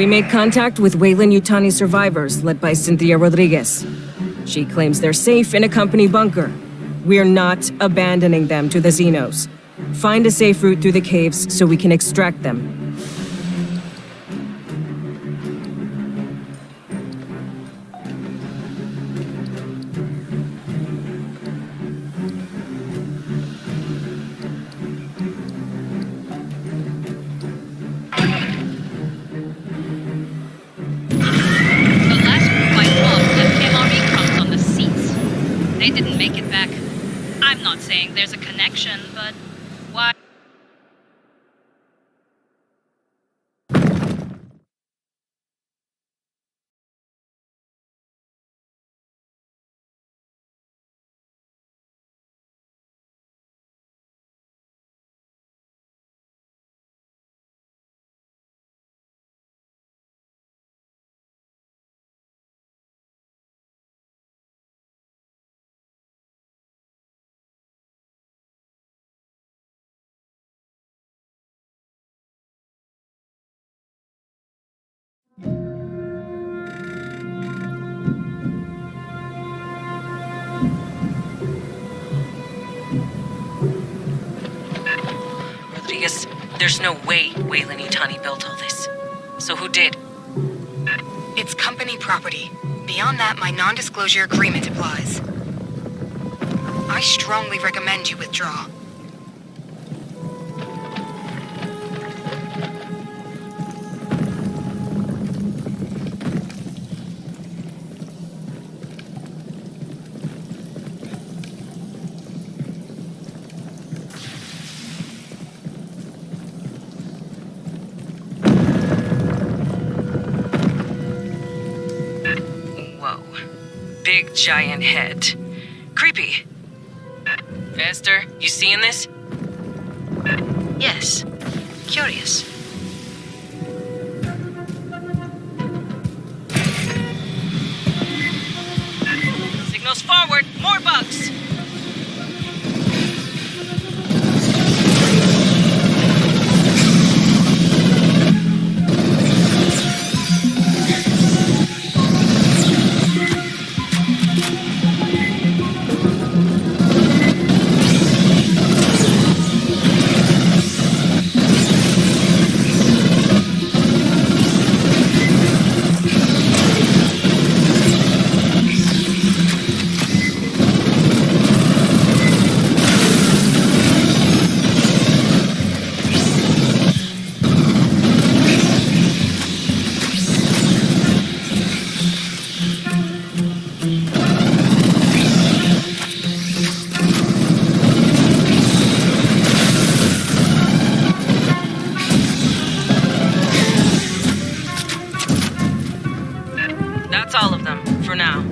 We made contact with Weyland-Yutani survivors, led by Cynthia Rodriguez. She claims they're safe in a company bunker. We're not abandoning them to the Xenos. Find a safe route through the caves so we can extract them. didn't make it back. I'm not saying there's a connection, but why? Rodriguez, there's no way Weyland-Yutani built all this. So who did? It's company property. Beyond that, my non-disclosure agreement applies. I strongly recommend you withdraw. Whoa. Big giant head. Creepy. Esther, you seeing this? Yes. Curious. Signals forward! More bugs! That's all of them, for now.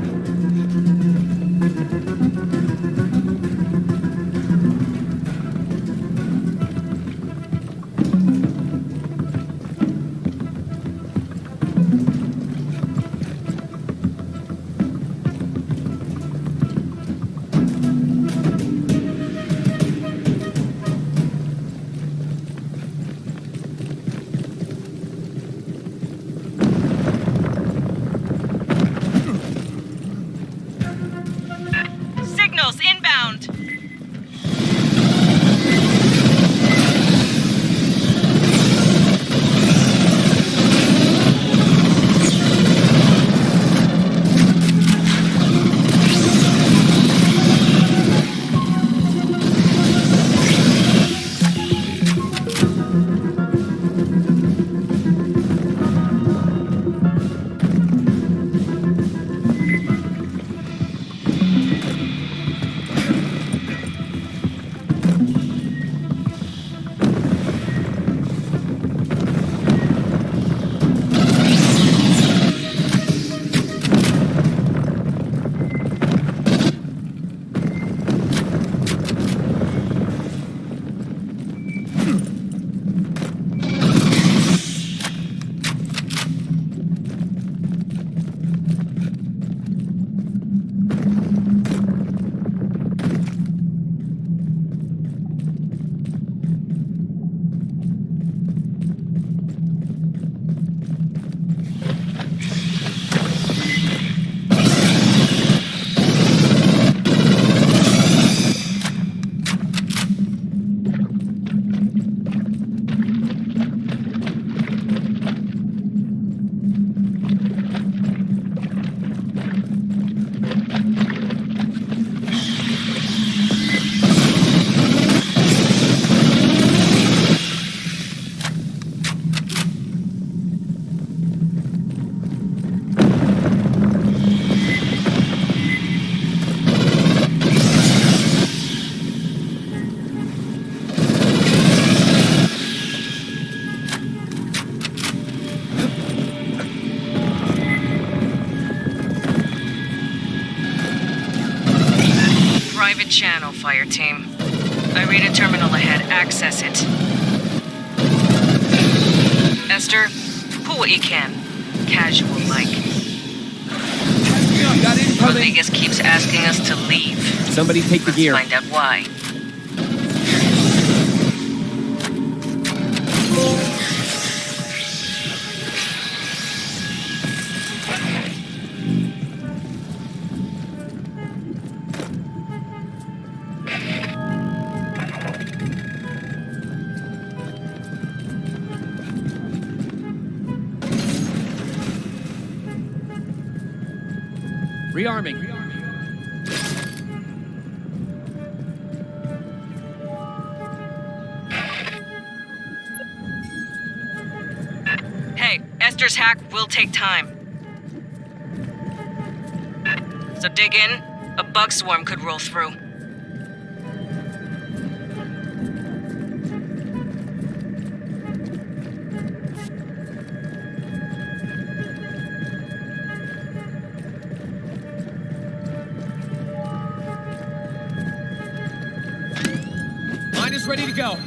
Signals inbound! private channel, Fireteam. I read a terminal ahead. Access it. Esther, pull what you can. Casual-like. Got incoming! Rodriguez keeps asking us to leave. Somebody take the gear. Let's find out why. Rearming. Hey, Esther's hack will take time. So dig in. A bug swarm could roll through. Mine is ready to go.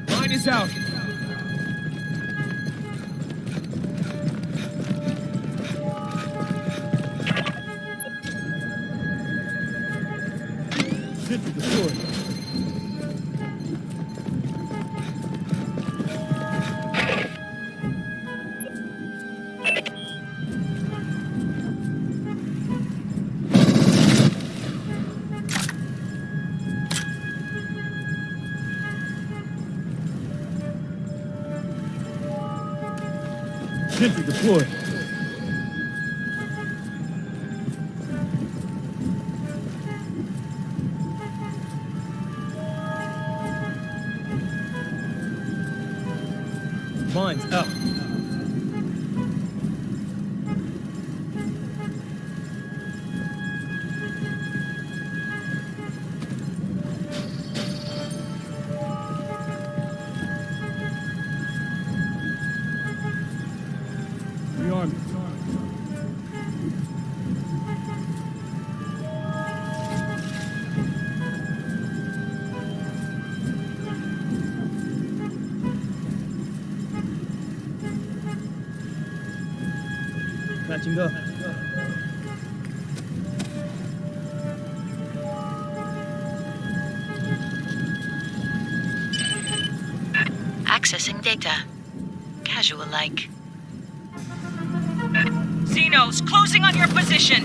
Mine is out. Sentry deployed. Sentry deployed. Mine's up. Rearming. Matching up. Accessing data. Casual-like. Xenos, closing on your position.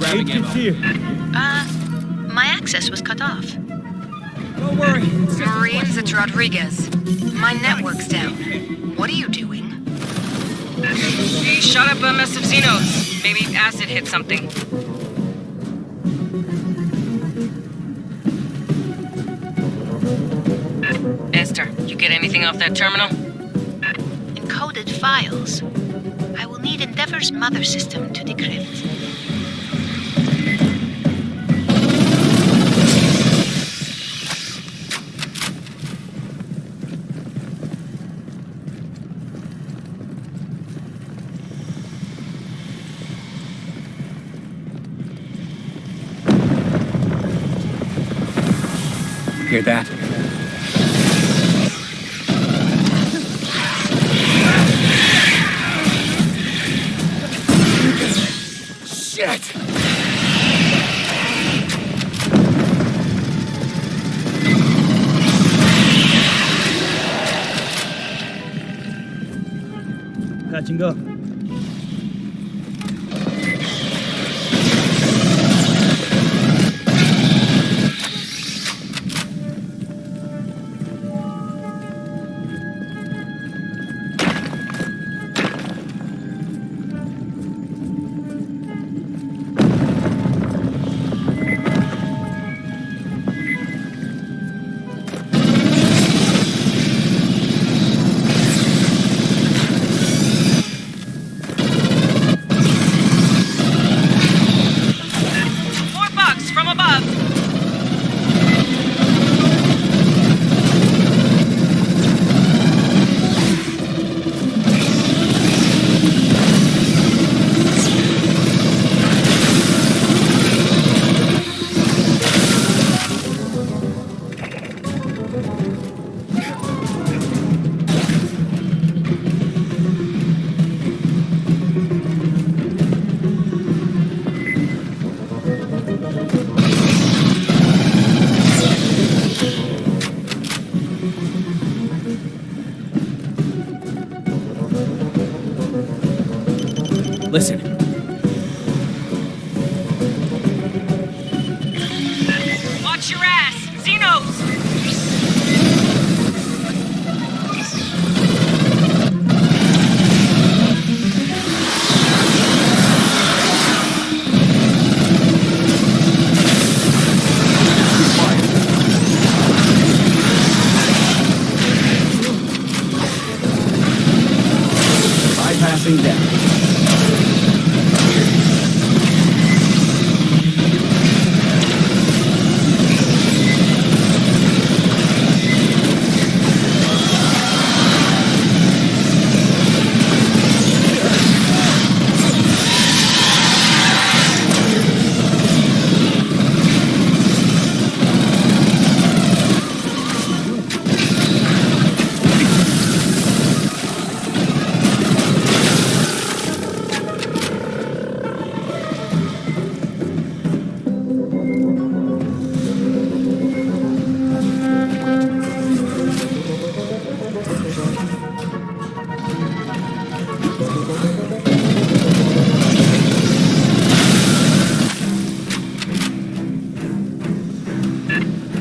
Aid kit's here. My access was cut off. Don't worry. It's just a Marines, question. it's Rodriguez. My network's down. What are you doing? He shot up a mess of Xenos. Maybe acid hit something. Esther, you get anything off that terminal? Encoded files. I will need Endeavor's mother system to decrypt. Hear that? Shit! Patching up. More bugs from above. Listen. Watch your ass! Xenos! Bypassing them.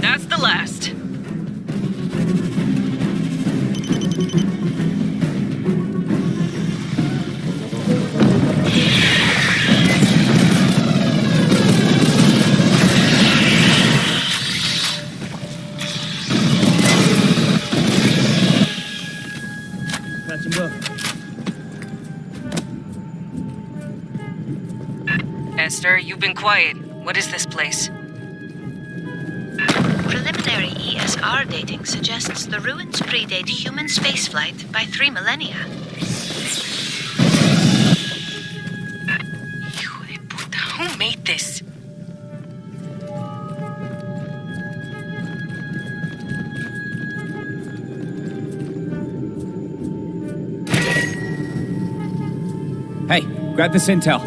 That's the last. Patching up. Esther, you've been quiet. What is this place? Preliminary ESR dating suggests the ruins predate human spaceflight by 3 millennia. Hijo de puta, who made this? Hey, grab this intel.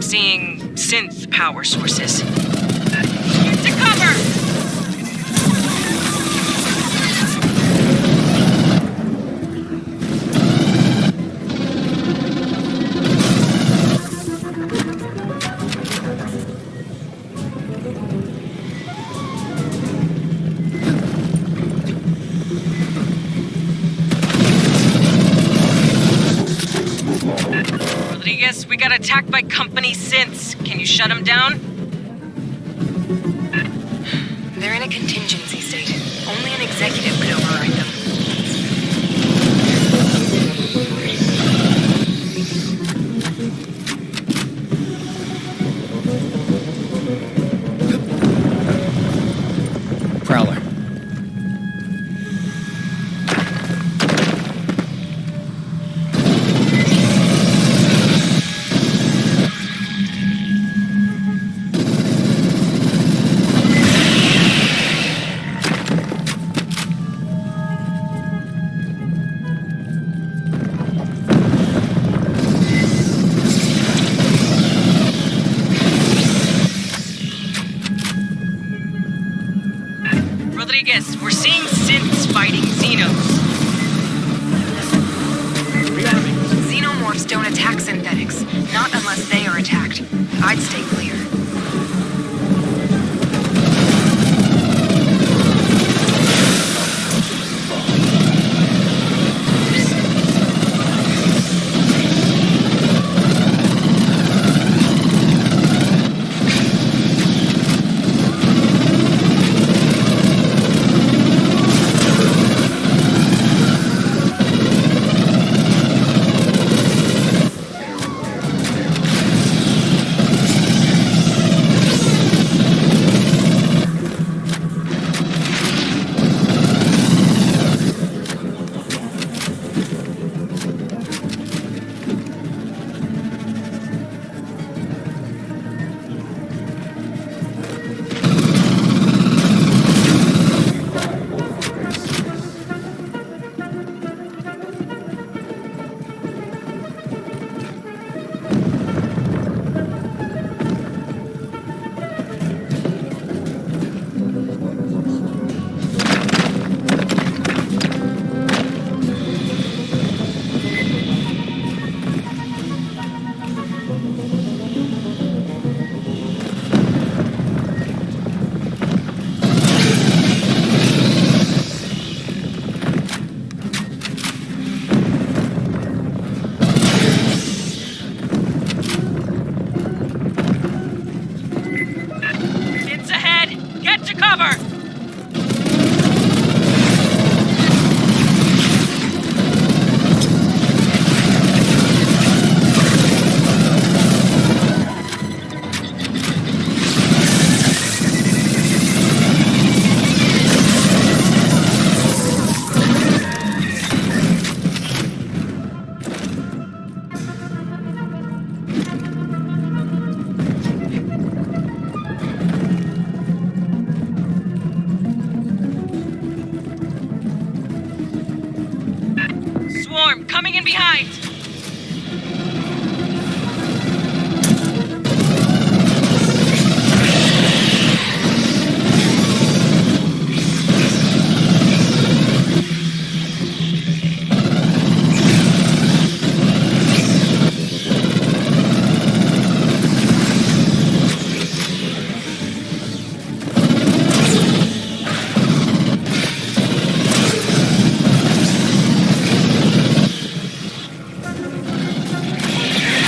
seeing synth power sources. Get to cover! Rodriguez, we got attacked by company synths. Can you shut them down? They're in a contingency state. Only an executive could override them. Prowler. Rodriguez, we're seeing synths fighting Xenos. Xenomorphs don't attack synthetics, not unless they are attacked. I'd stay clear. It's ahead! Get to cover! Swarm, coming in behind!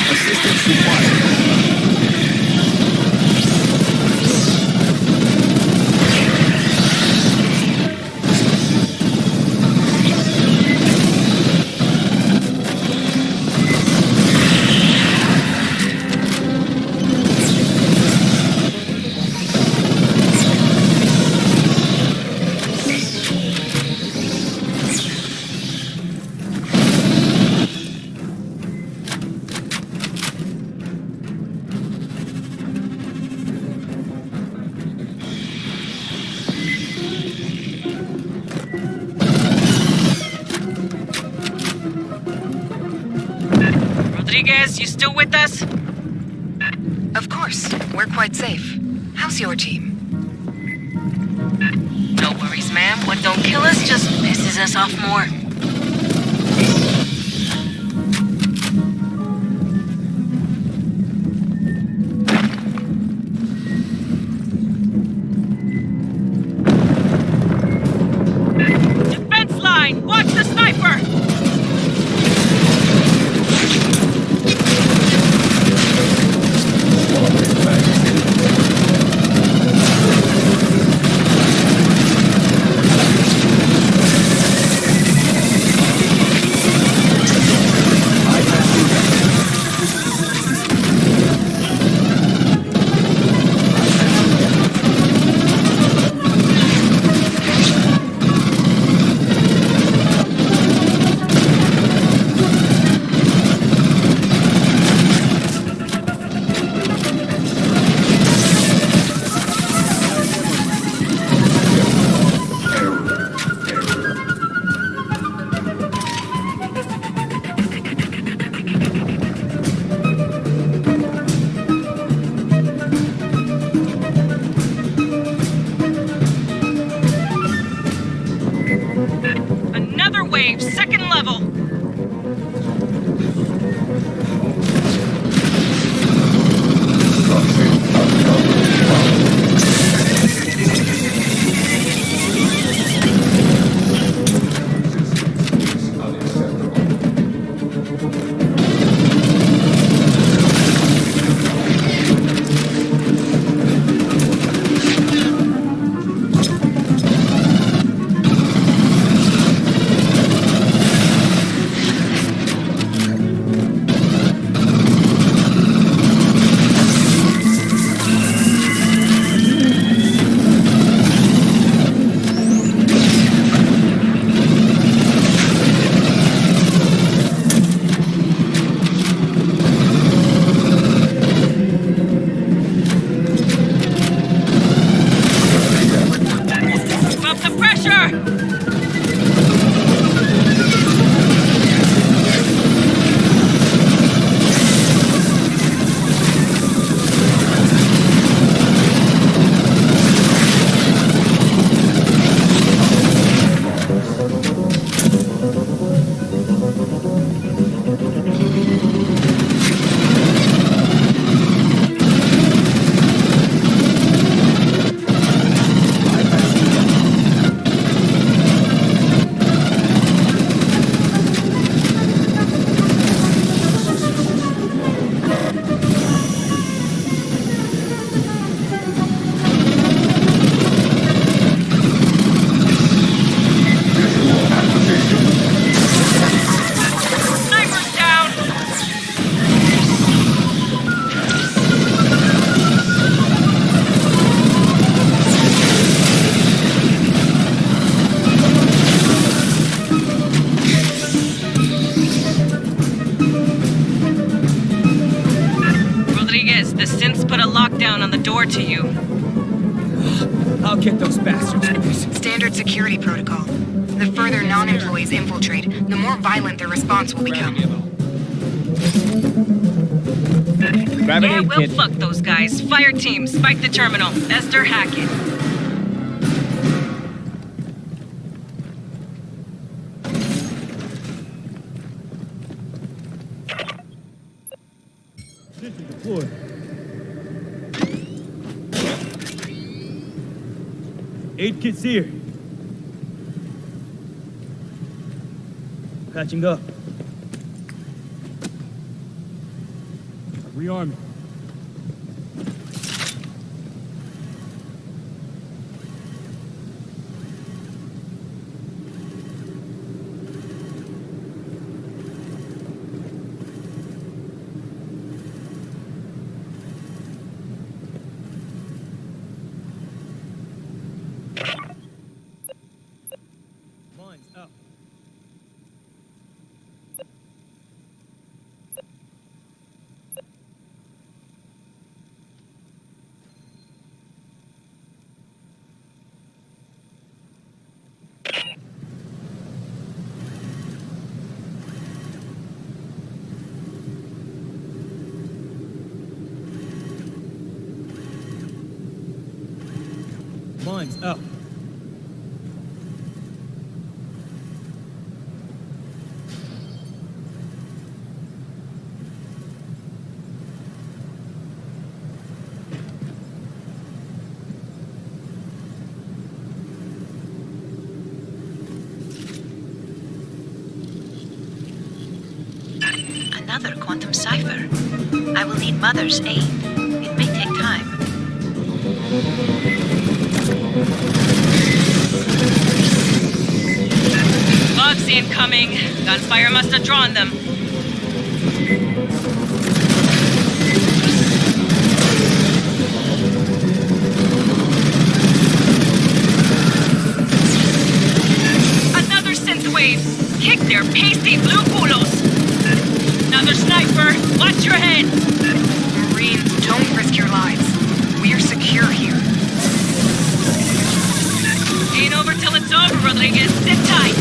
Assistance required. Rodriguez, you still with us? Of course. We're quite safe. How's your team? No worries, ma'am. What don't kill us just pisses us off more. Defense line! Watch the sniper! Another wave, second level! Up the pressure! Sniper's down! Rodriguez, the synths put a lockdown on the door to you. I'll get those bastards, boys. Standard security protocol. The further non-employees infiltrate, the more violent their response will become. Grab an Yeah, aid we'll kit. fuck those guys. Fireteam, spike the terminal. Esther, hack it. Position deployed. Aid kit's here. Patching up. Rearming. Mine's up. Mine's up. Another quantum cipher. I will need Mother's aid. It may take time. Bugs incoming. Gunfire must have drawn them. Another synth wave. Kick their pasty blue culos. Another sniper. Watch your head. Marines, don't risk your lives. We're secure here. Ain't over till it's over, Rodriguez. Sit tight.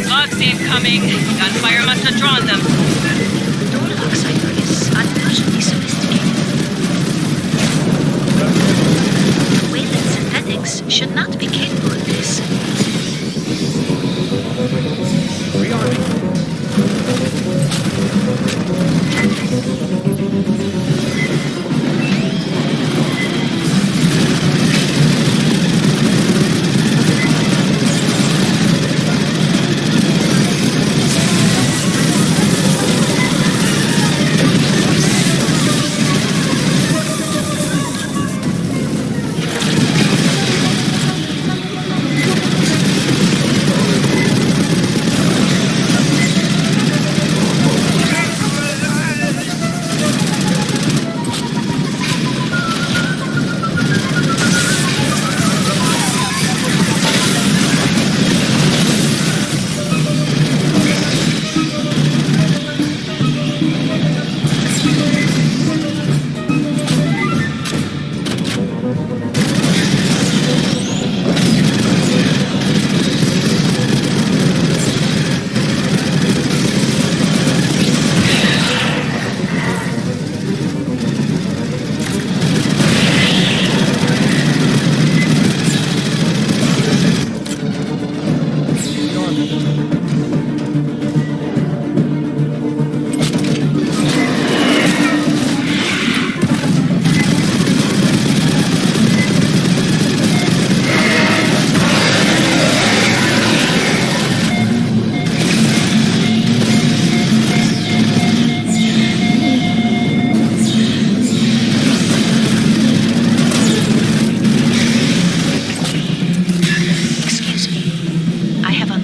Bugs incoming. Gunfire must have drawn them. Door lock cipher is unusually sophisticated. Wayland synthetics should not be capable of this. Rearming.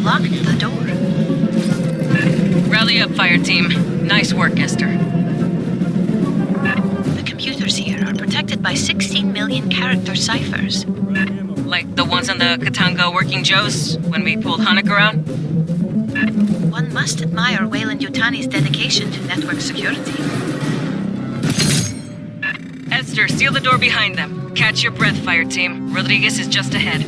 Locked the door. Rally up, Fireteam. Nice work, Esther. The computers here are protected by 16 million character ciphers. Like the ones on the Katanga Working Joes when we pulled Hanukkah out? One must admire Wayland-Yutani's dedication to network security. Esther, seal the door behind them. Catch your breath, Fireteam. Rodriguez is just ahead.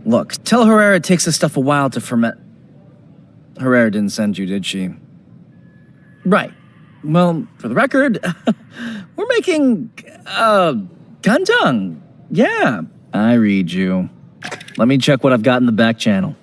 Look, tell Herrera it takes this stuff a while to ferment. Herrera didn't send you, did she? Right. Well, for the record, we're making, kantang. Yeah, I read you. Let me check what I've got in the back channel.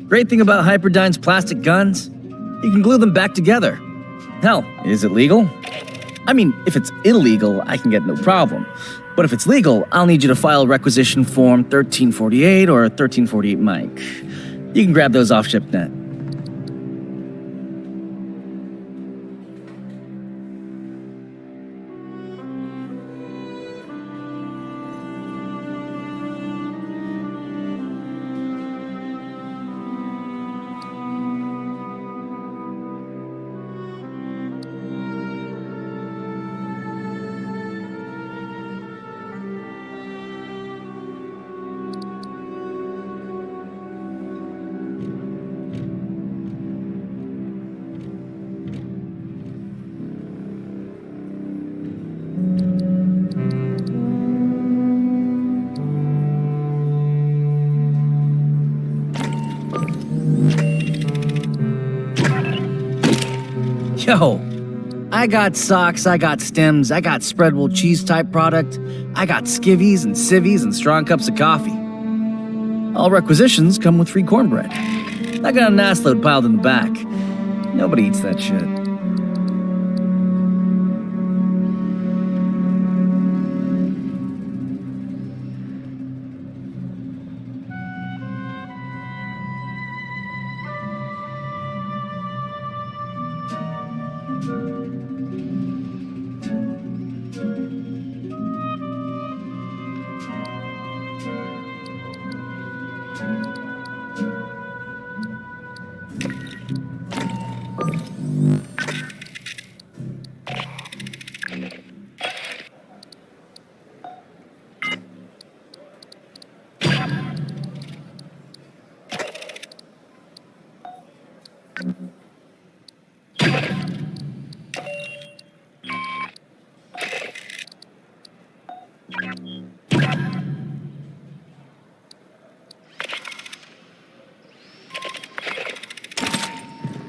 Great thing about Hyperdyne's plastic guns, you can glue them back together. Hell, is it legal? I mean, if it's illegal, I can get no problem. But if it's legal, I'll need you to file requisition form 1348 or 1348 Mike. You can grab those off ShipNet. Yo, I got socks, I got stems, I got spreadable cheese type product, I got skivvies and civvies and strong cups of coffee. All requisitions come with free cornbread. I got an ass load piled in the back. Nobody eats that shit.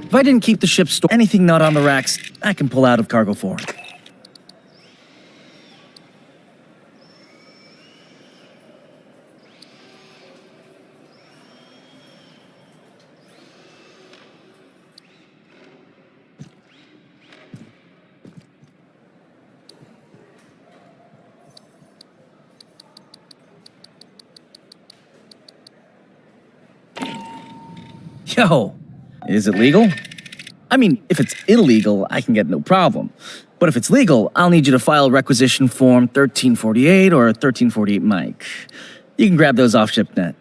If I didn't keep the ship stored, anything not on the racks, I can pull out of cargo for. Yo, is it legal? I mean, if it's illegal, I can get no problem. But if it's legal, I'll need you to file requisition form 1348 or 1348 Mike. You can grab those off ShipNet.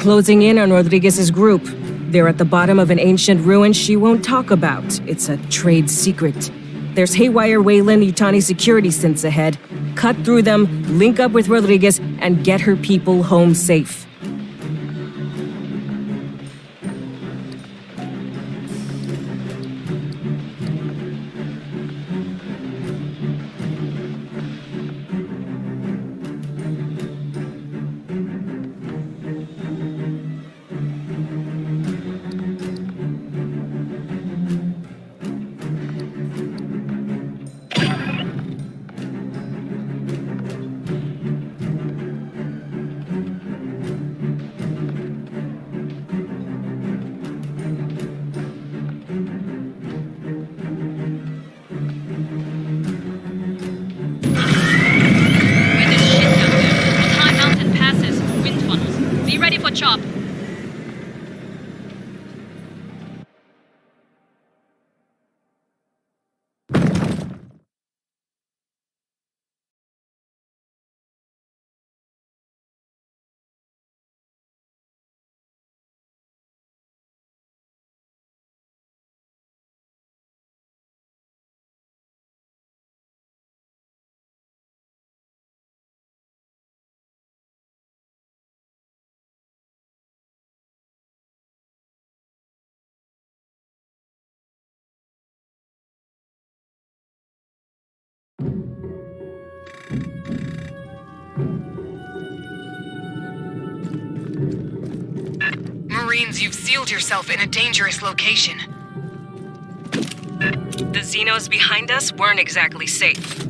closing in on Rodriguez's group. They're at the bottom of an ancient ruin she won't talk about. It's a trade secret. There's haywire Weyland-Yutani security synths ahead. Cut through them, link up with Rodriguez, and get her people home safe. Chop. Marines, you've sealed yourself in a dangerous location. The Xenos behind us weren't exactly safe.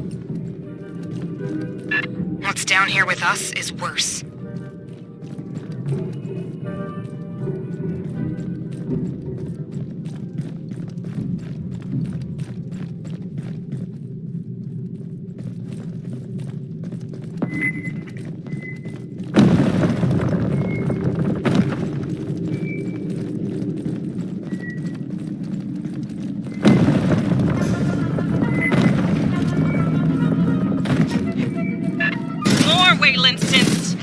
What's down here with us is worse. Wayland synths.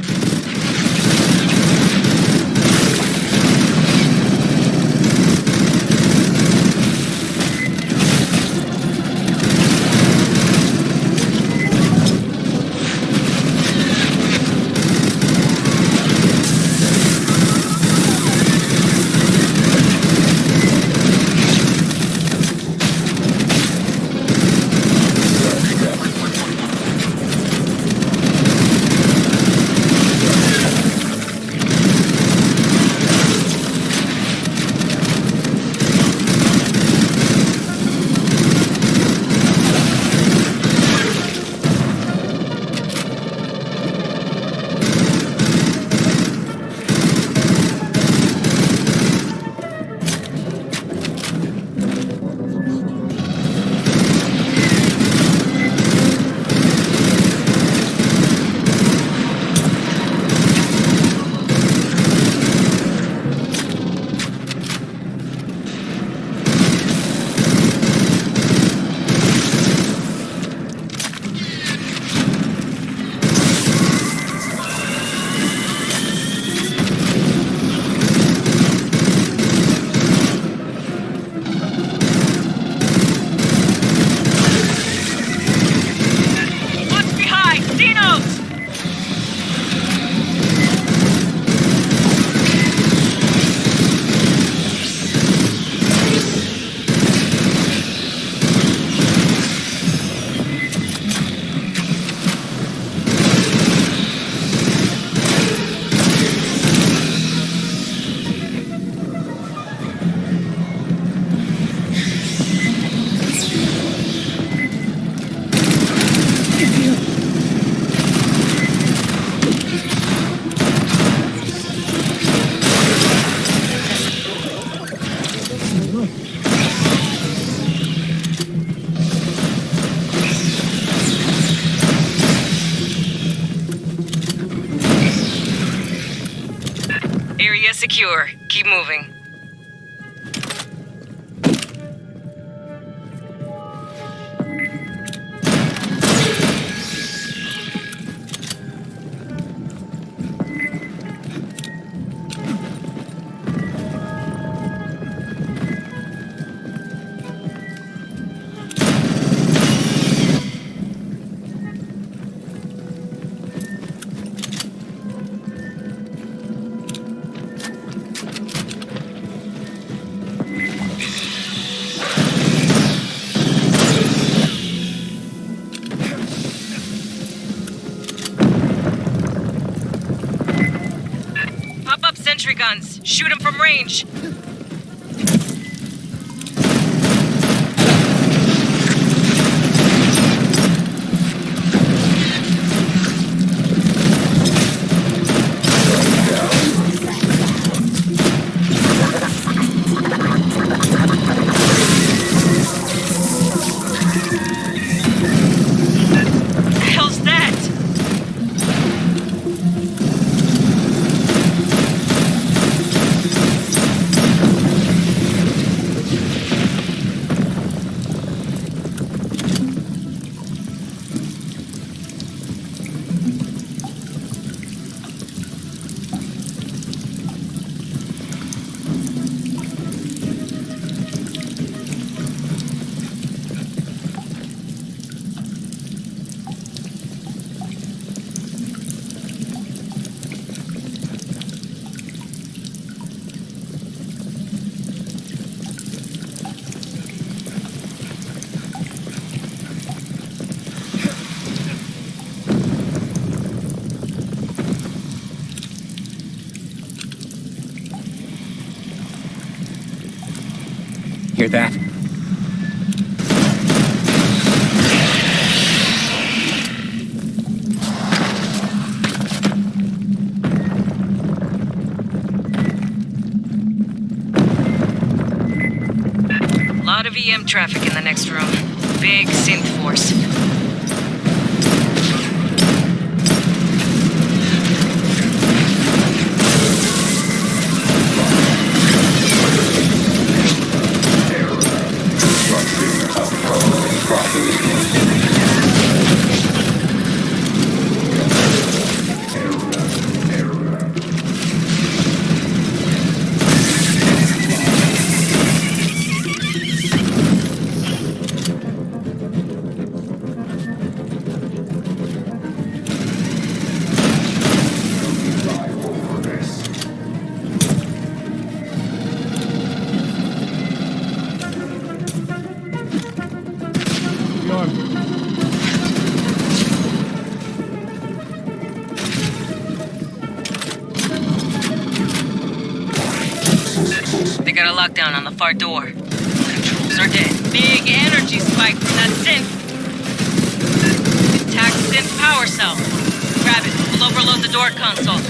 Area secure. Keep moving. sentry guns. Shoot them from range. Hell's that? Hear that? Lot of EM traffic in the next room. Big synth force. They got a lockdown on the far door. Controls are dead. Big energy spike from that synth. Intact synth power cell. Grab it. We'll overload the door console.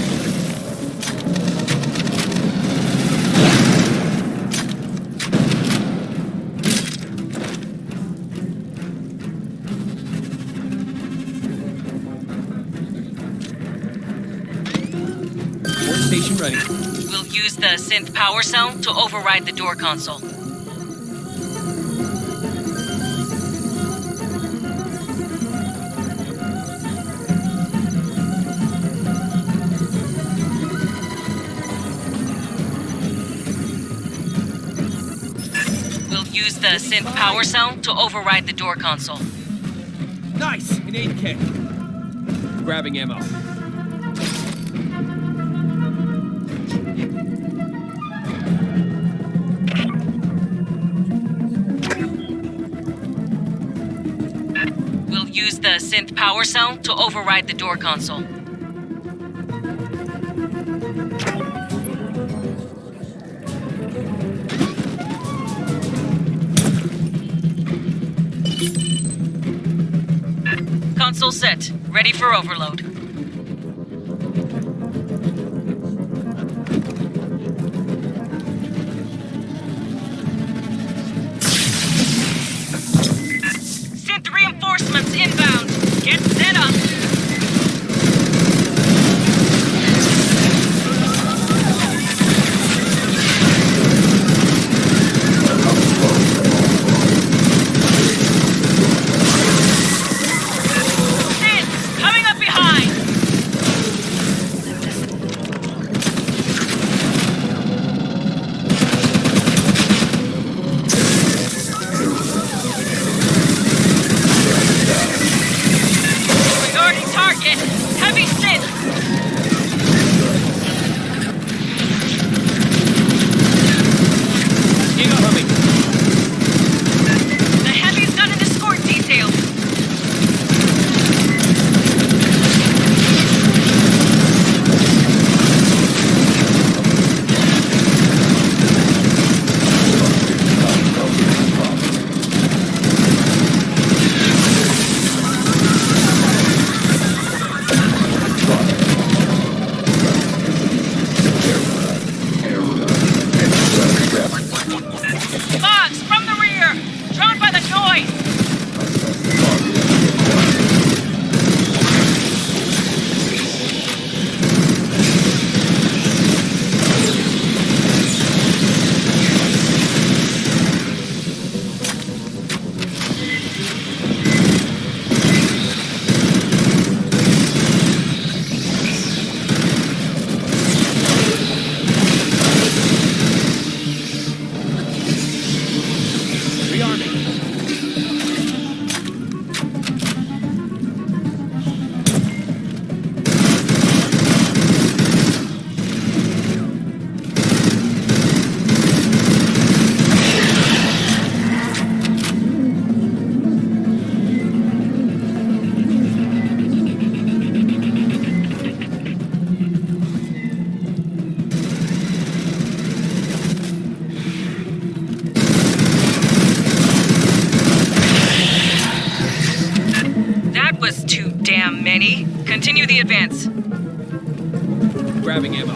Station ready. We'll use the synth power cell to override the door console. We'll use the synth power cell to override the door console. Nice! An 8K. Grabbing ammo. We'll use the synth power cell to override the door console. Console set. Ready for overload. Synth reinforcements inbound. Get set up. Synth coming up behind. Continue the advance. Grabbing ammo.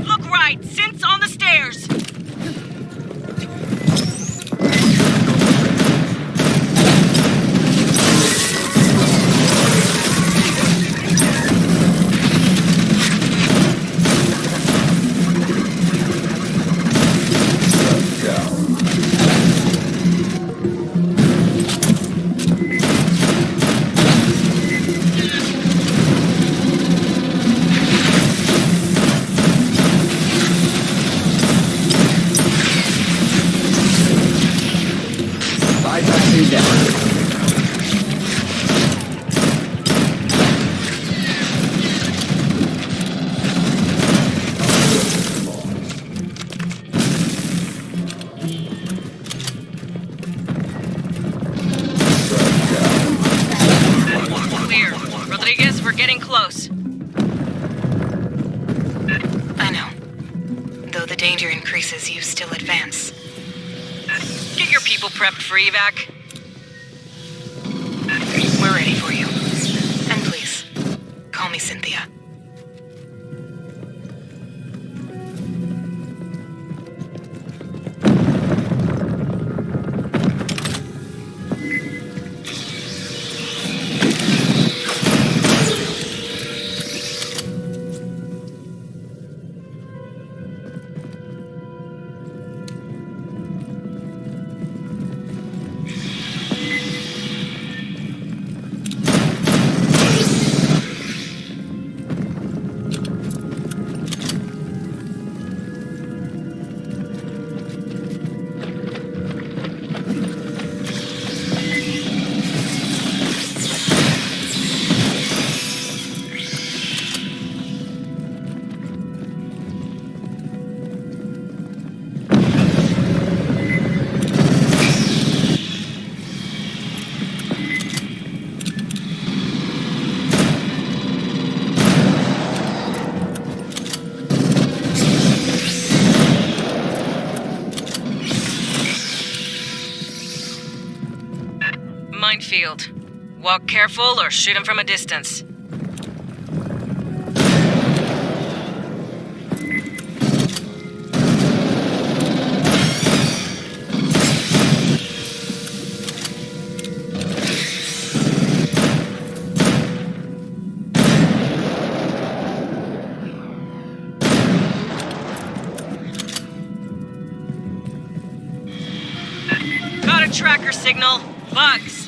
Look right! Synth's on the stairs! Clear. Rodriguez, we're getting close. I know. Though the danger increases, you still advance. Get your people prepped for evac. We're ready for you. And please, call me Cynthia. Minefield. Walk careful or shoot him from a distance. Got a tracker signal. Bugs.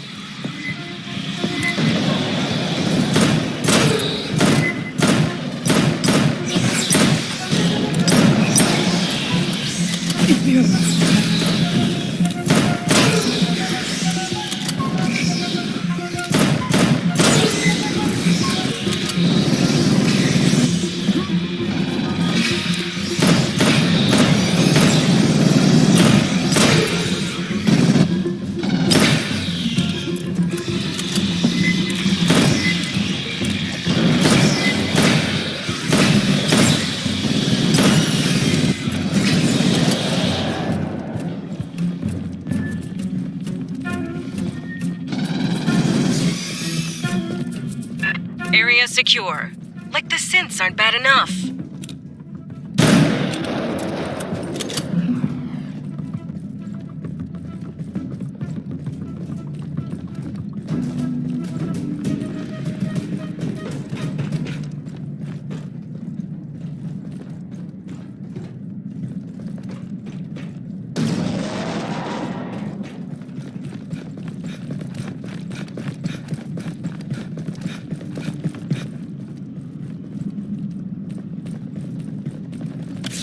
Area secure. Like the synths aren't bad enough.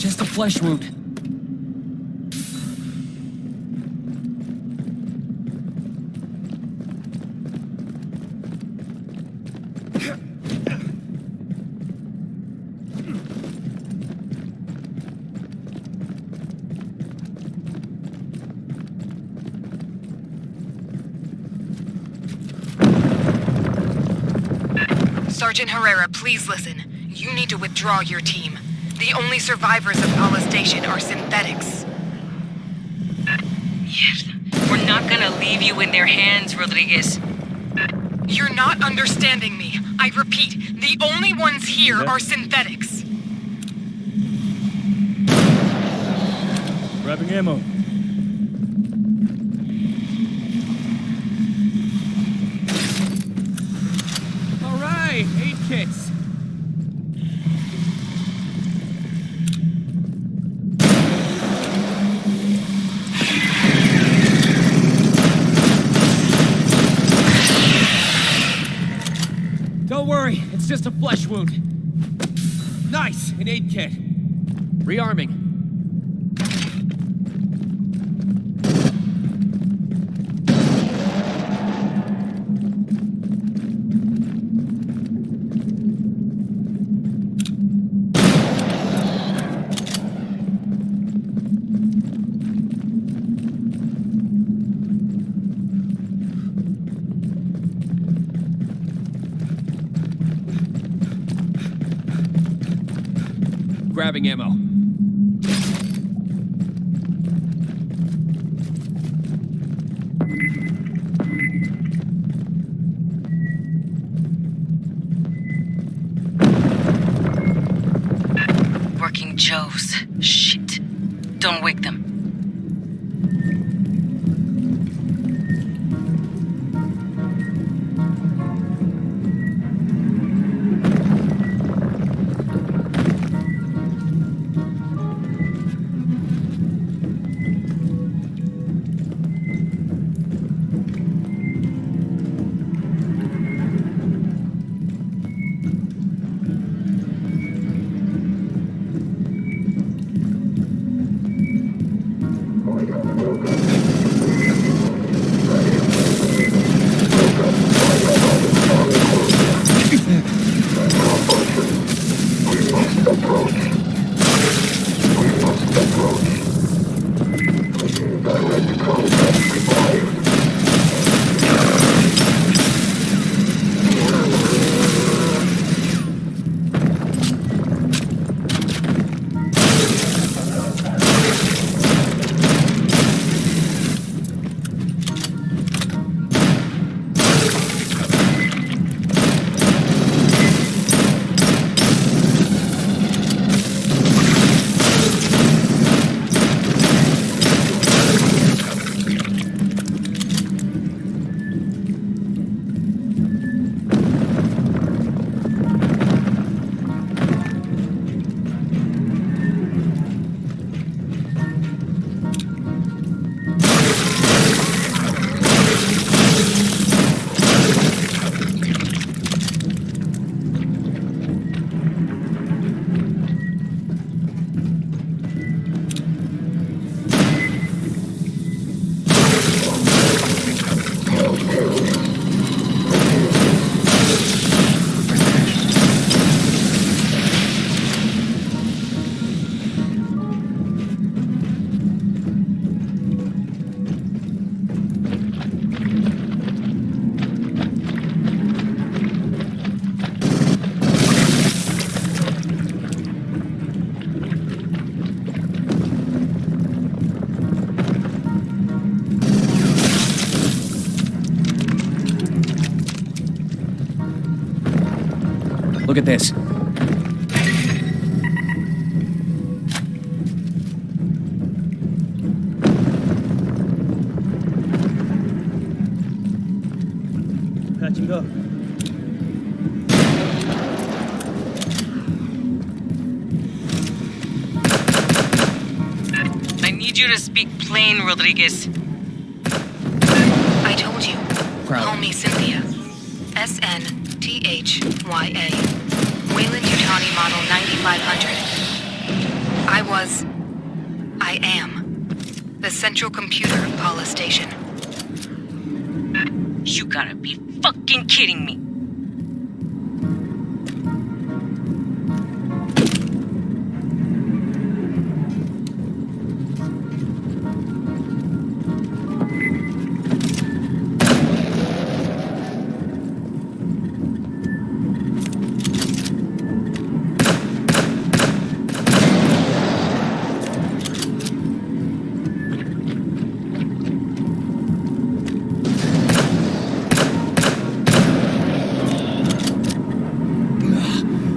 just a flesh wound. Sergeant Herrera, please listen. You need to withdraw your team. The only survivors of Paula Station are synthetics. Yes. We're not gonna leave you in their hands, Rodriguez. You're not understanding me. I repeat, the only ones here are synthetics. Grabbing ammo. All right, 8 kits. Don't worry, it's just a flesh wound. Nice, an 8 kit. Rearming. Grabbing ammo. Working Joes. Shit. Don't wake them. Look at this. Patching up. I need you to speak plain, Rodriguez. I told you. Call me Cynthia. SNTHYA. Wayland Yutani Model 9500. I am the central computer of Paula Station. You gotta be fucking kidding me.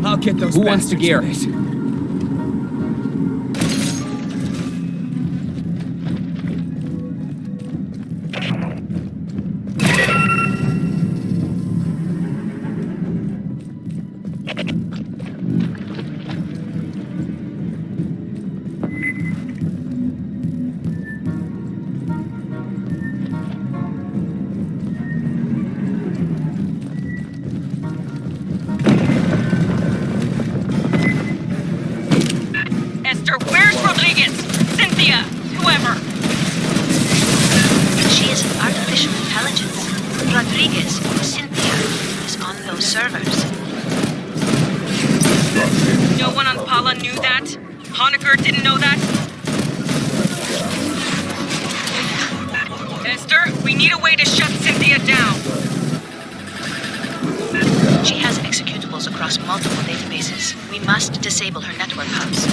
I'll get those. Who wants to gear? Right. Where's Rodriguez? Cynthia? Whoever. She is an artificial intelligence. Rodriguez, or Cynthia, is on those servers. No one on Paula knew that? Honecker didn't know that? Esther, we need a way to shut Cynthia down. She has executables across multiple databases. We must disable her network hubs.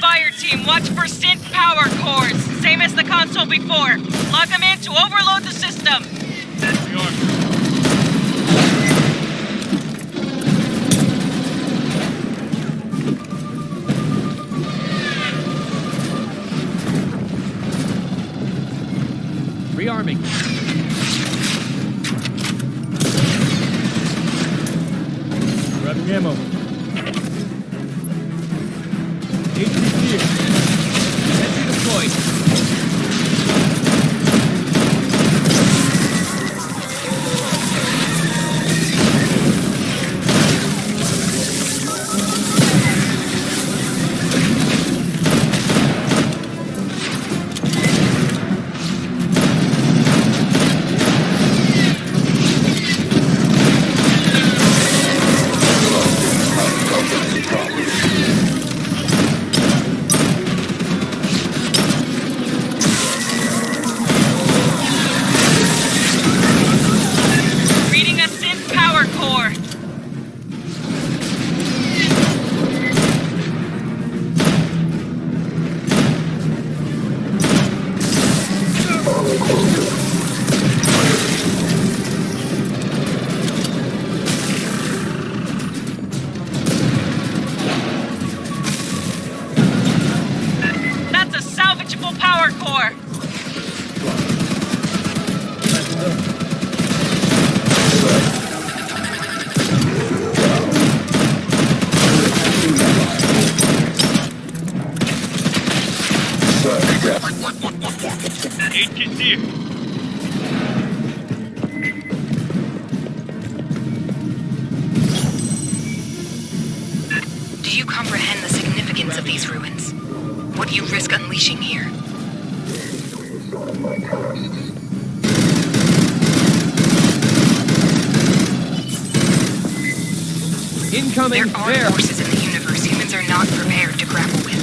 Fireteam, watch for synth power cores. Same as the console before. Log them in to overload the system. Rearming. Grabbing ammo. Entry deployed. Do you comprehend the significance of these ruins? What do you risk unleashing here? Incoming. There are forces in the universe humans are not prepared to grapple with.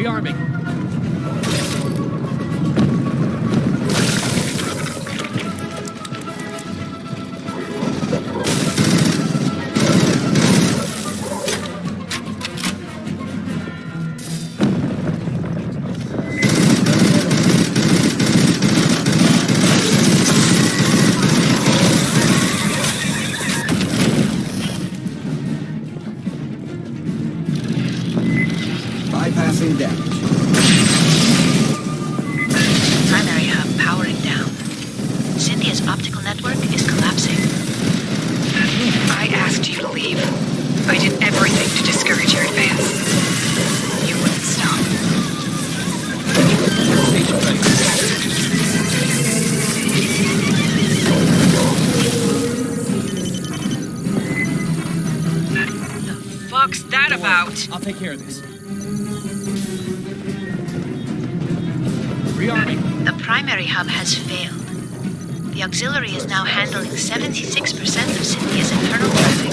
Rearming. Bypassing damage. Primary hub powering down. Cynthia's optical network is collapsing. I asked you to leave. I did everything to discourage your advance. You wouldn't stop. Station ready. Fuck's that about? I'll take care of this. Rearming. The primary hub has failed. The auxiliary is now handling 76% of Cynthia's internal traffic.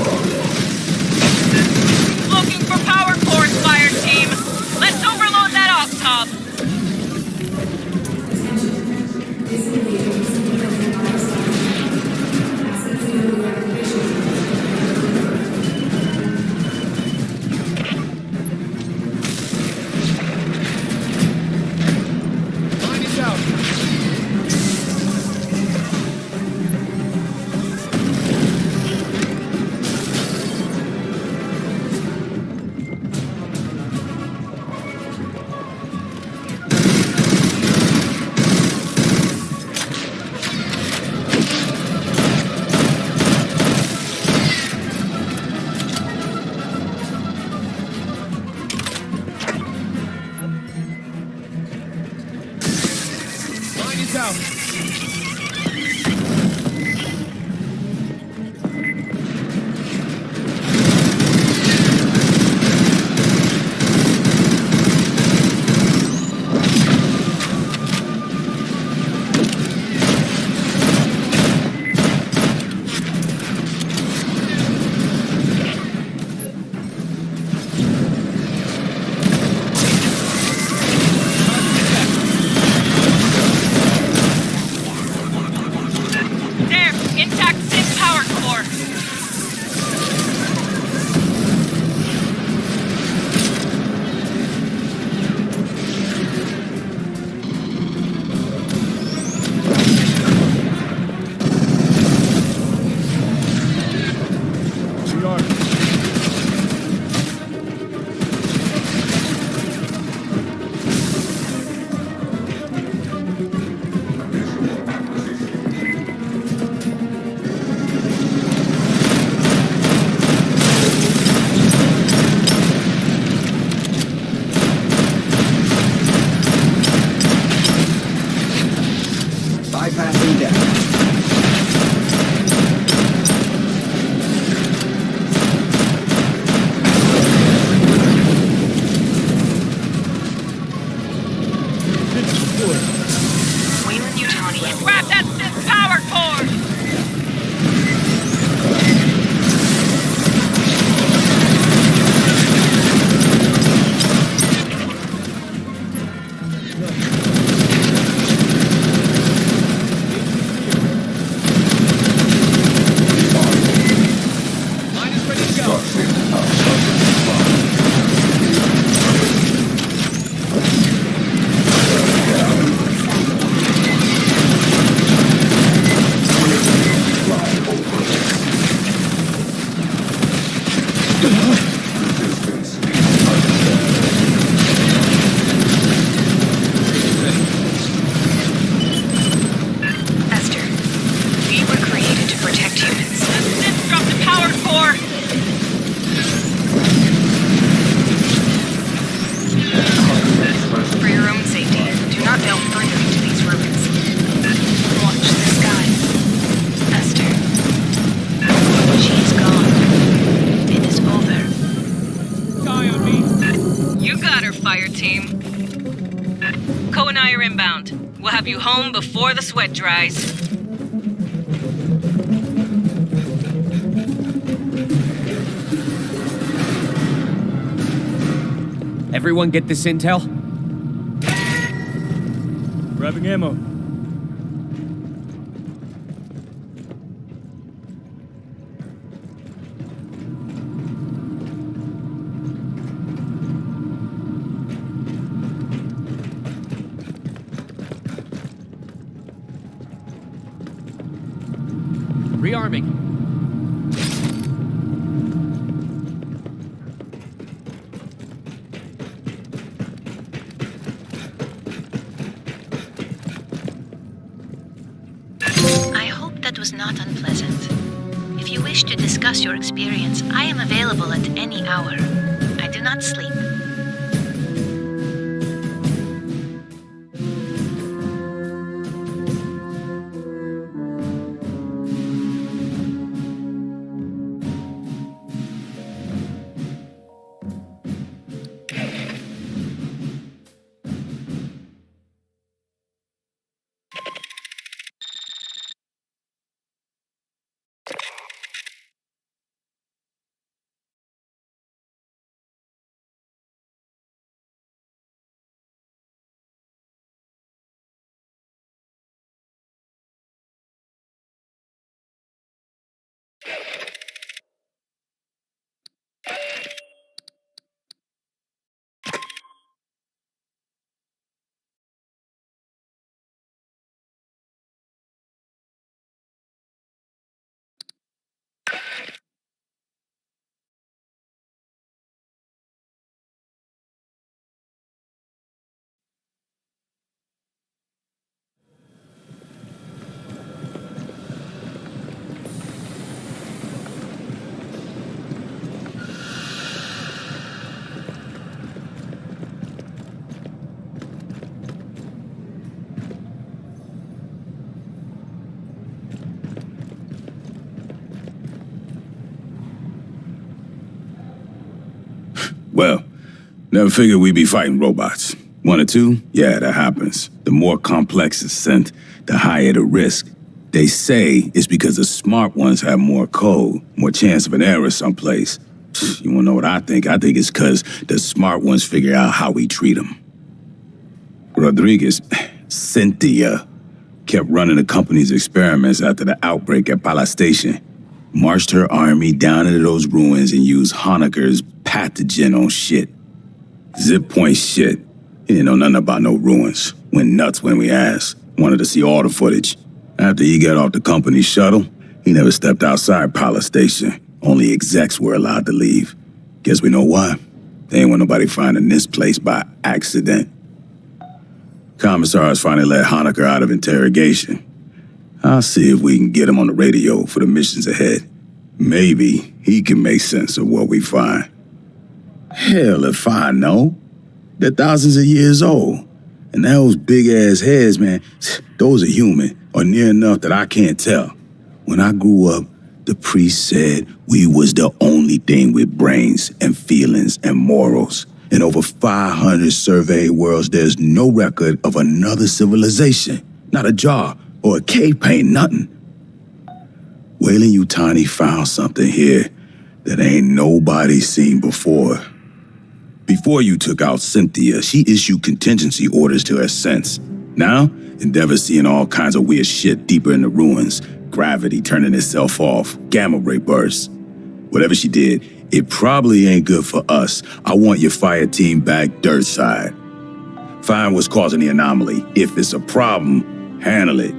Looking for power cores, Fireteam. Let's overload that ops hub. Line is out. Line is out. There, intact sync power core. Rearming. Bypassing damage. Wayland Yutani. Grab that sync power core. Line is ready to go. Esther, we were created to protect humans. Synth dropped the power core. For your own safety, do not delve further into these ruins. Watch the sky. Esther, She is gone. It is over. Die on me. You got her, Fireteam. Co and I are inbound. We'll have you home before the sweat dries. Everyone get this intel? Grabbing ammo. Rearming. I hope that was not unpleasant. If you wish to discuss your experience, I am available at any hour. I do not sleep. Well, never figured we'd be fighting robots. 1 or 2? Yeah, that happens. The more complex the synth, the higher the risk. They say it's because the smart ones have more code, more chance of an error someplace. You wanna know what I think? I think it's because the smart ones figure out how we treat them. Rodriguez, Cynthia, kept running the company's experiments after the outbreak at Pala Station. Marched her army down into those ruins and used Honecker's pathogen on shit. Zip point shit. He didn't know nothing about no ruins. Went nuts when we asked. Wanted to see all the footage. After he got off the company shuttle, he never stepped outside Pala Station. Only execs were allowed to leave. Guess we know why. They ain't want nobody finding this place by accident. Commissars finally let Honecker out of interrogation. I'll see if we can get him on the radio for the missions ahead. Maybe he can make sense of what we find. Hell if I know. They're thousands of years old. And those big-ass heads, man, those are human, or near enough that I can't tell. When I grew up, the priest said we was the only thing with brains and feelings and morals. In over 500 surveyed worlds, there's no record of another civilization. Not a jar or a cave paint, nothing. Weyland-Yutani found something here that ain't nobody seen before. Before you took out Cynthia, she issued contingency orders to her sense. Now, Endeavor's seeing all kinds of weird shit deeper in the ruins. Gravity turning itself off, gamma ray bursts. Whatever she did, it probably ain't good for us. I want your fire team back dirt side. Find what's causing the anomaly. If it's a problem, handle it.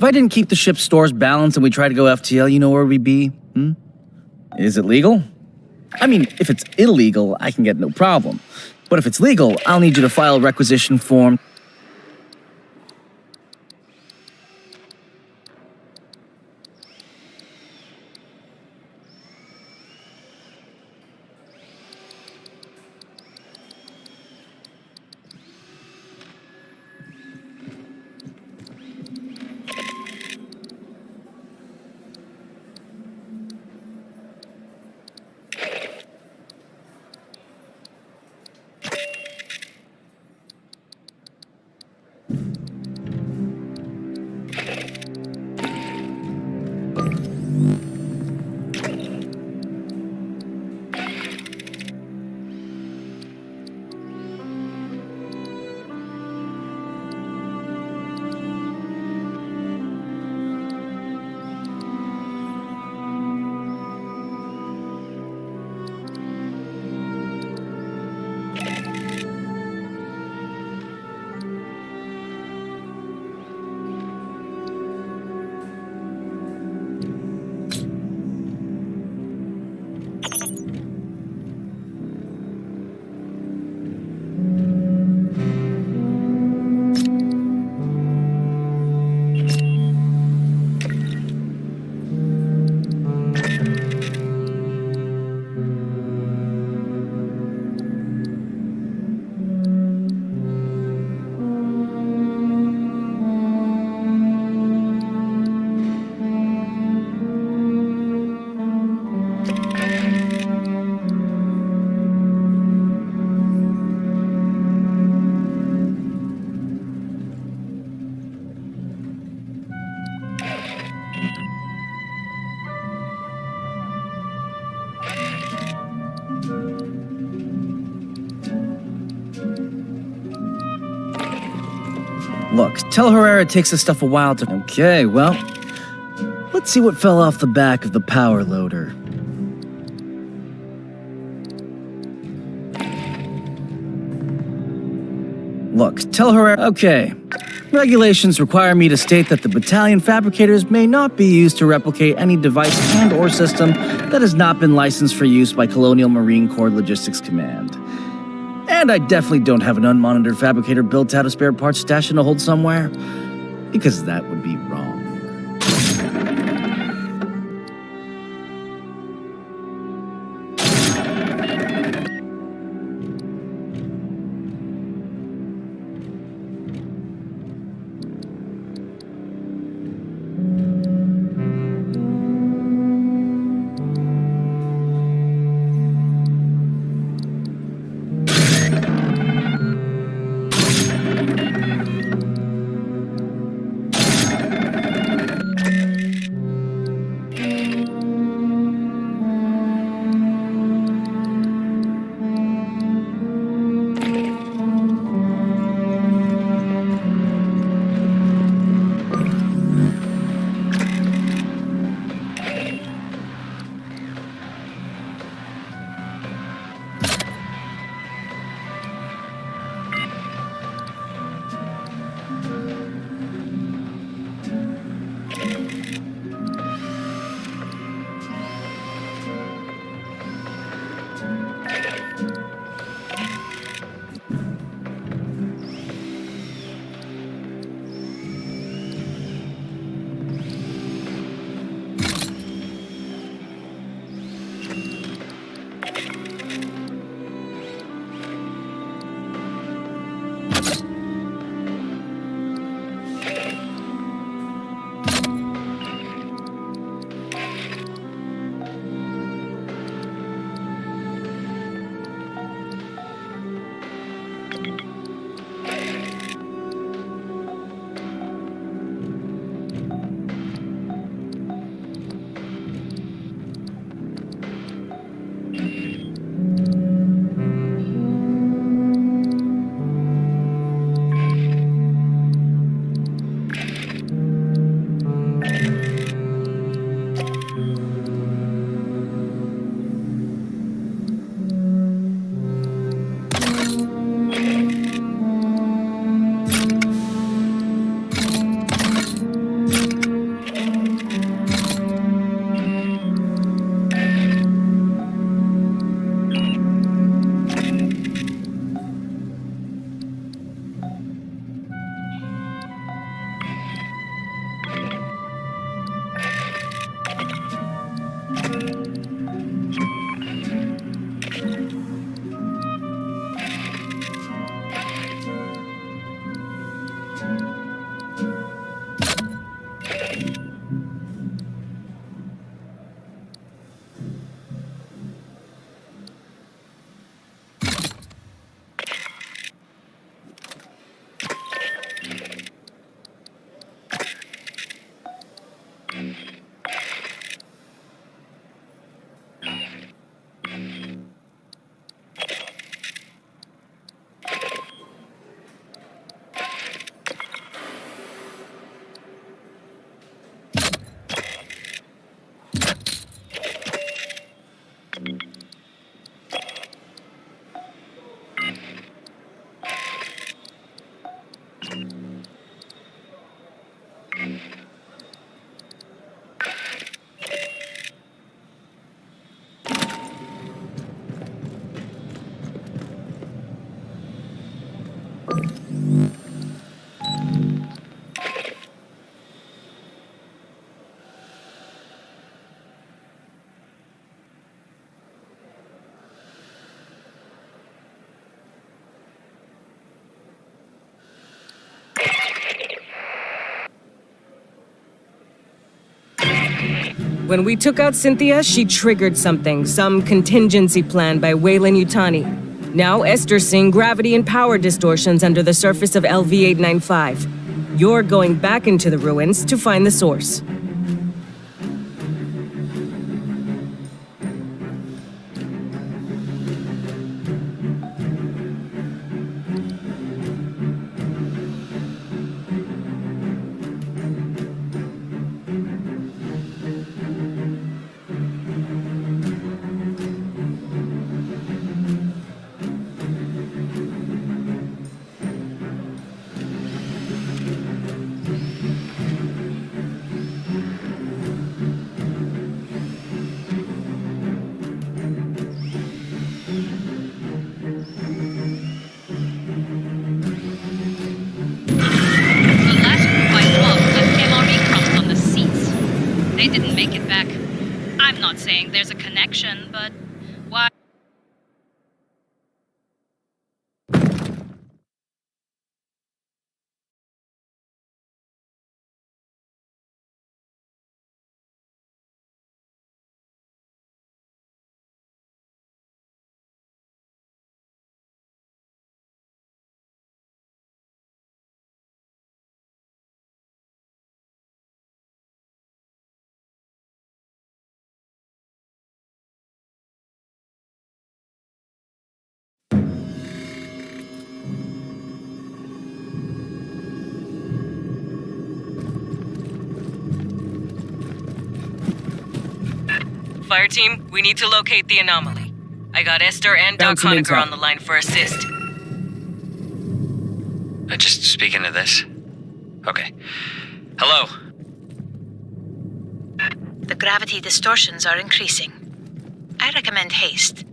If I didn't keep the ship's stores balanced and we tried to go FTL, you know where we'd be? Is it legal? I mean, if it's illegal, I can get no problem. But if it's legal, I'll need you to file a requisition form. Look, tell Herrera it takes this stuff a while to... Okay, well, let's see what fell off the back of the power loader. Look, tell Herrera... Okay. Regulations require me to state that the battalion fabricators may not be used to replicate any device and/or system that has not been licensed for use by Colonial Marine Corps Logistics Command. And I definitely don't have an unmonitored fabricator built out of spare parts stashed in a hold somewhere, because that would be wrong. When we took out Cynthia, she triggered something, some contingency plan by Weyland-Yutani. Now Esther's seeing gravity and power distortions under the surface of LV-895. You're going back into the ruins to find the source. They didn't make it back. I'm not saying there's a connection, but why? Fireteam, we need to locate the anomaly. I got Esther and Doc Bouncing Honecker intel. on the line for assist. Just speaking to this. Okay. Hello. The gravity distortions are increasing. I recommend haste.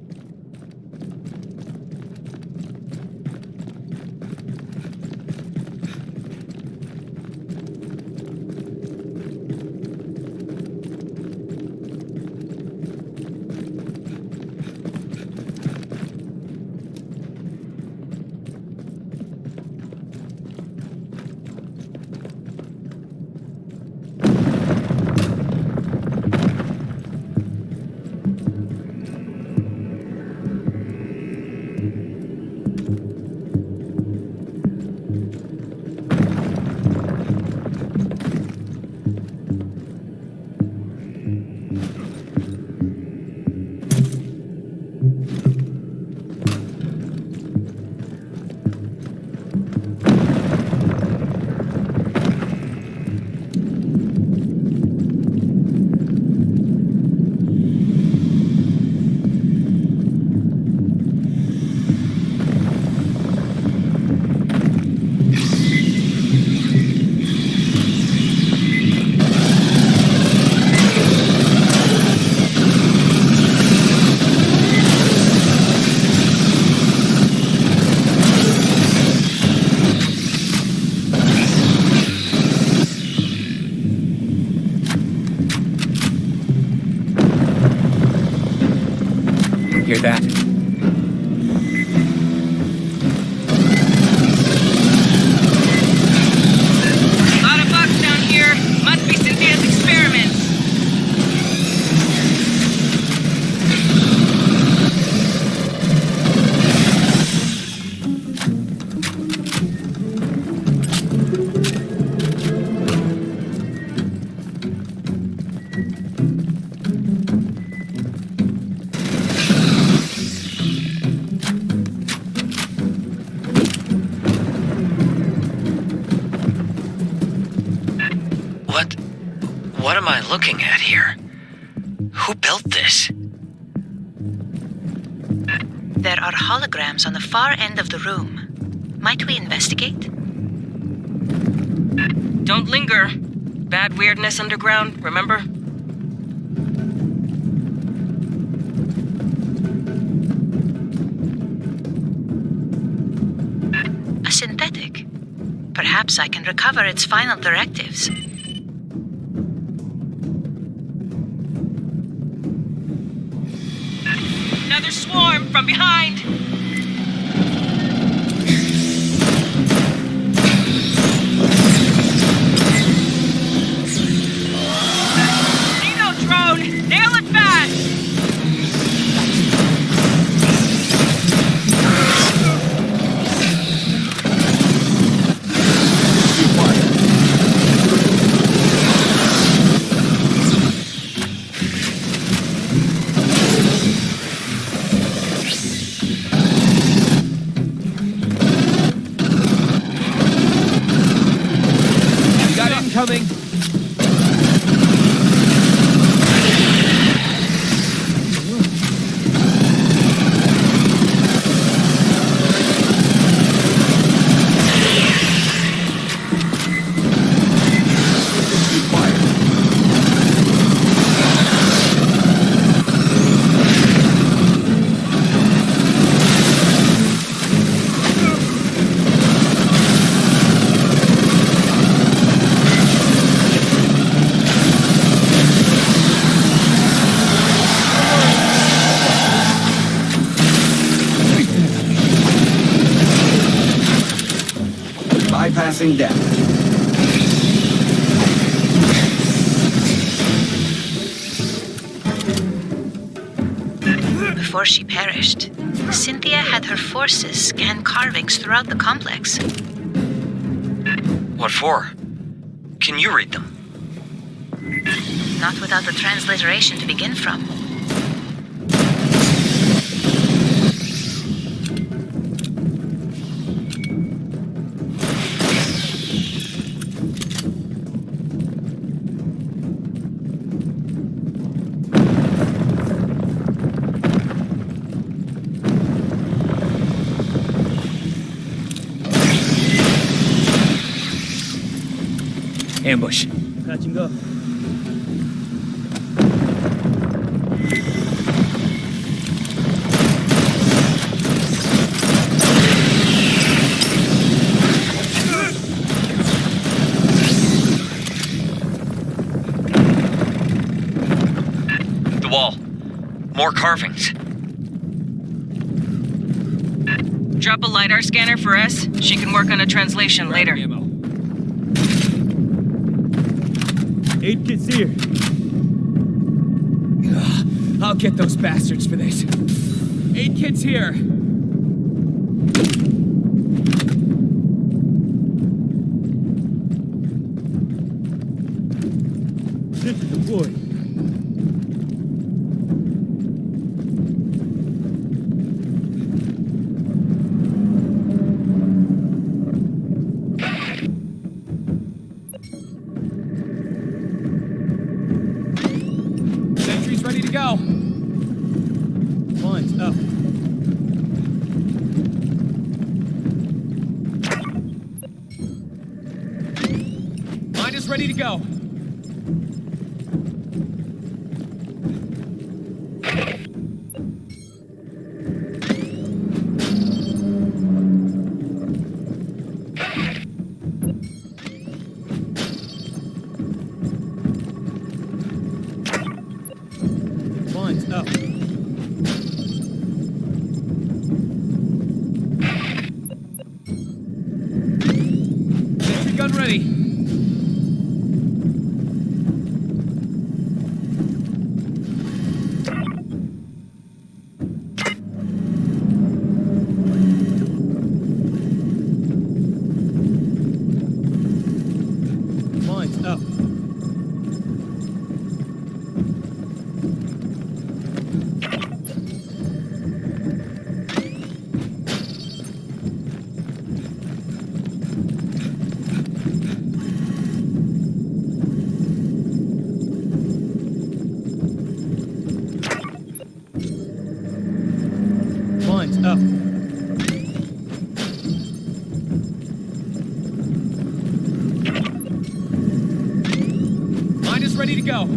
Hear that? Lot of bugs down here. Must be Cynthia's experiments. What am I looking at here? Who built this? There are holograms on the far end of the room. Might we investigate? Don't linger. Bad weirdness underground, remember? A synthetic. Perhaps I can recover its final directives. Another swarm from behind! Xeno drone! Bypassing damage. Before she perished, Cynthia had her forces scan carvings throughout the complex. What for? Can you read them? Not without the transliteration to begin from. Ambush. Catch and go. The wall. More carvings. Drop a LiDAR scanner for S. She can work on a translation later. Ammo. 8 kids here. I'll get those bastards for this. 8 kids here. Deploy. Sentry's ready to go. Lines up. Line is ready to go. Lines up. Sentry gun ready. Lines up. Lines up. Line is ready to go.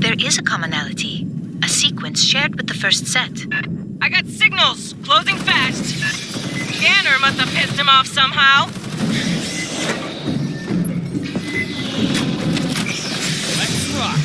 There is a commonality, a sequence shared with the first set. I got signals! Closing fast! Scanner must have pissed him off somehow. Let's rock.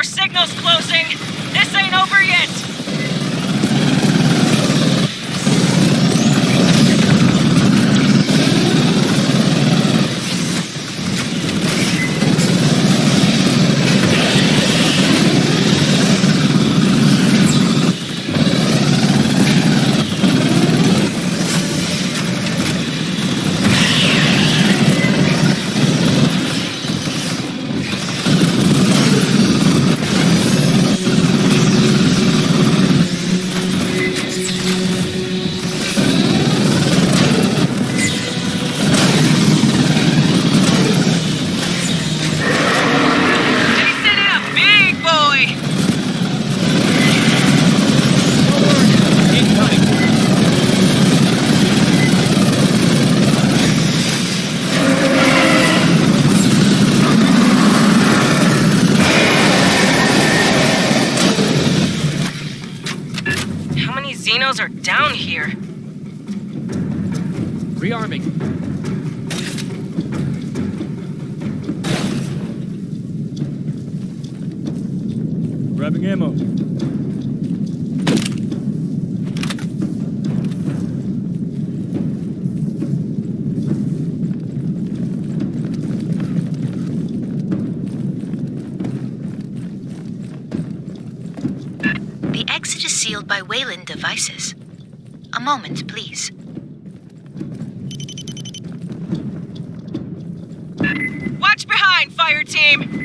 Our signal's closing! This ain't over yet! Xenos are down here. Rearming. Grabbing ammo. The exit is sealed by Wayland devices. A moment, please. Watch behind, Fireteam!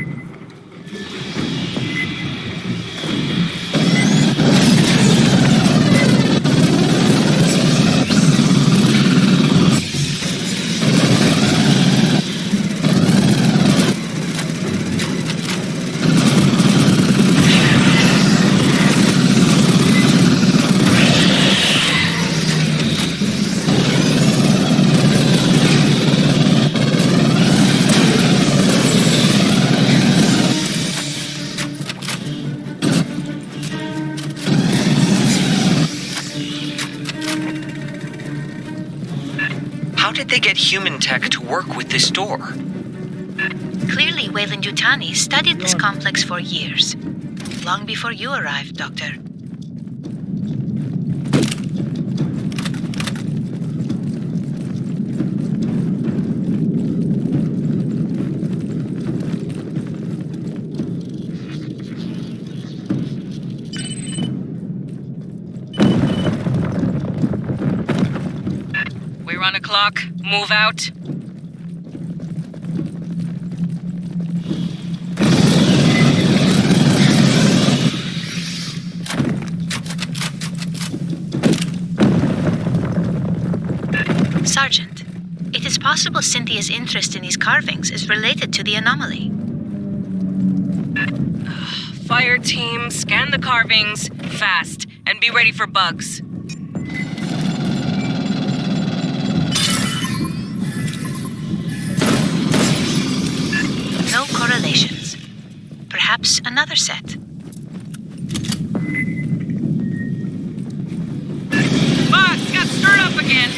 How did they get human tech to work with this door? Clearly, Weyland-Yutani studied this complex for years. Long before you arrived, Doctor. We're on a clock. Move out. Sergeant, it is possible Cynthia's interest in these carvings is related to the anomaly. Fireteam, scan the carvings, fast, and be ready for bugs. No correlations. Perhaps another set. Bugs got stirred up again!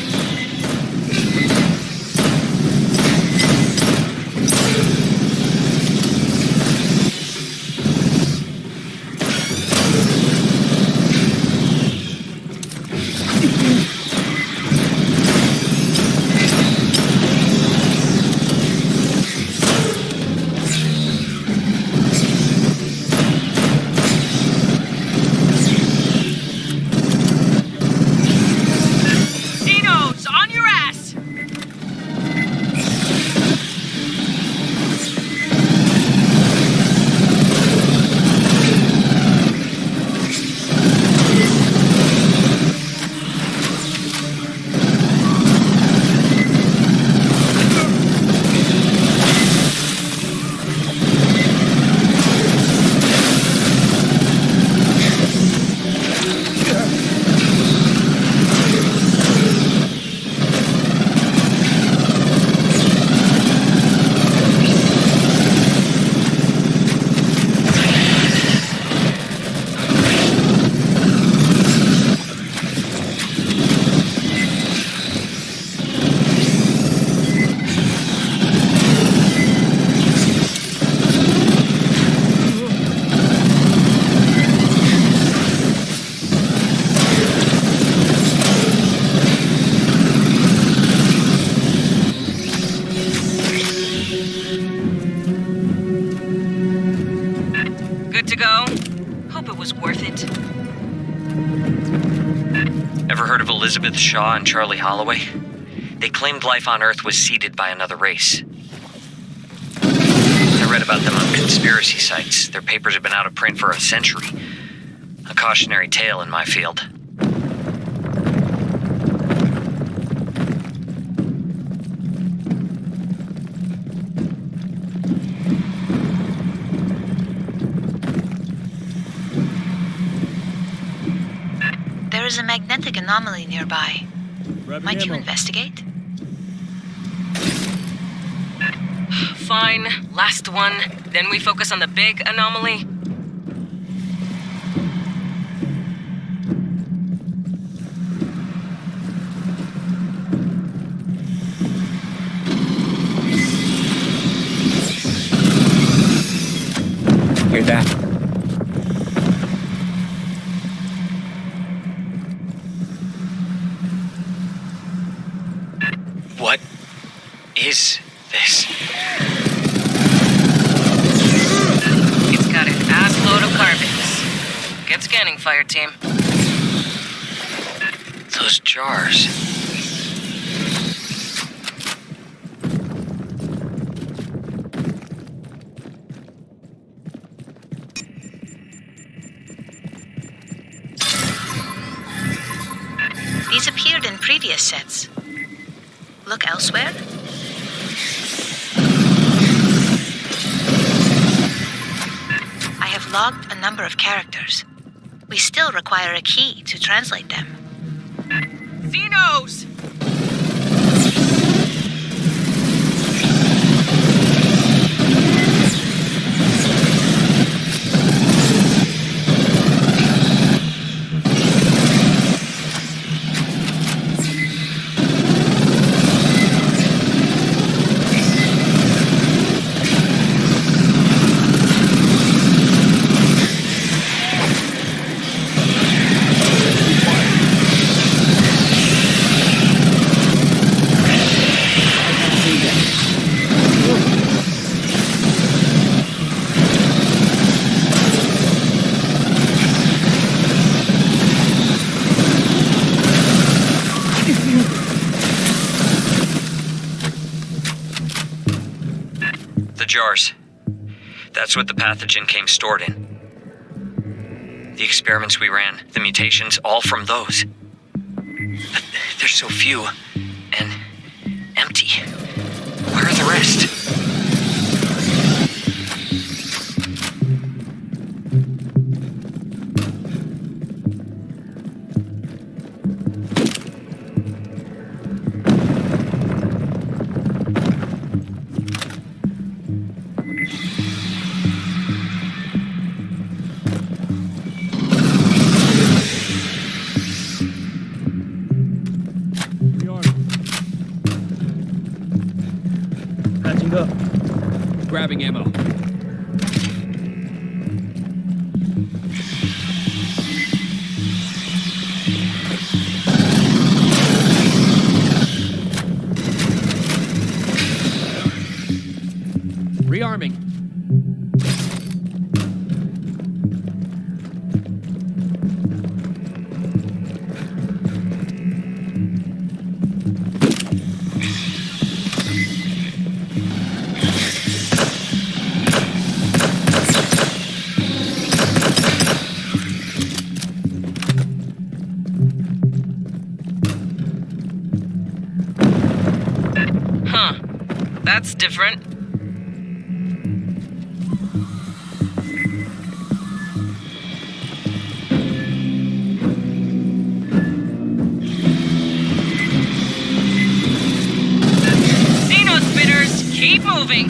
Xenos! to go. Hope it was worth it. Ever heard of Elizabeth Shaw and Charlie Holloway? They claimed life on Earth was seeded by another race. I read about them on conspiracy sites. Their papers have been out of print for a century. A cautionary tale in my field. There is a magnetic anomaly nearby. Might you investigate? Fine, last one. Then we focus on the big anomaly. Hear that? What is this? It's got an ass load of carbons. Get scanning, Fireteam. Those jars. These appeared in previous sets. Look elsewhere? I have logged a number of characters. We still require a key to translate them. Xenos! Jars. That's what the pathogen came stored in. The experiments we ran, the mutations, all from those. But there's so few, and empty. Where are the rest? Patching up. Grabbing ammo. Rearming. Huh. That's different. Keep moving.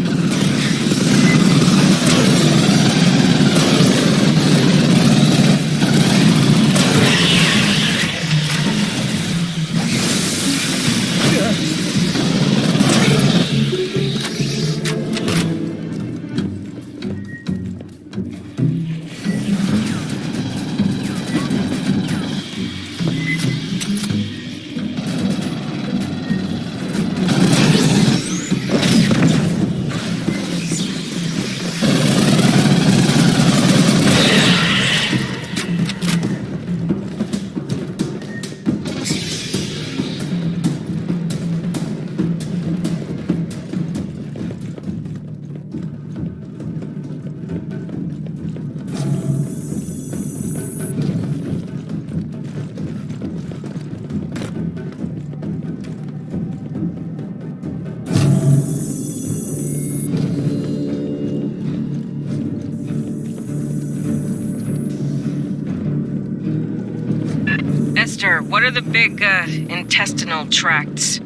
scanner, what are the big, intestinal tracts?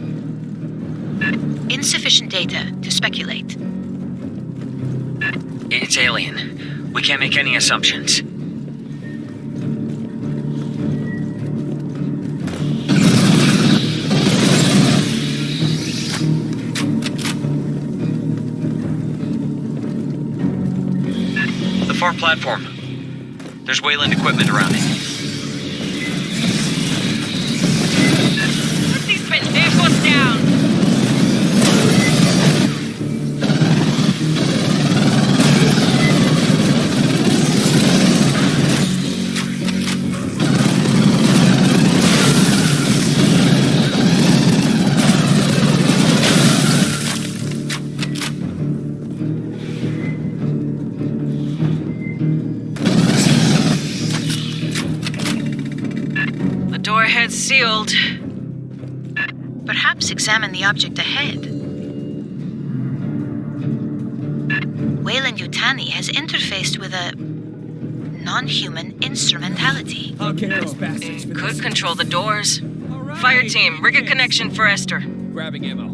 Insufficient data to speculate. It's alien. We can't make any assumptions. The far platform. There's Wayland equipment around it. Put these pendejos down! Doorhead sealed. Perhaps examine the object ahead. Weyland-Yutani has interfaced with a non-human instrumentality. Okay, those bastards. It could control the doors. All right. Fireteam, rig a Yes. connection for Esther. Grabbing ammo.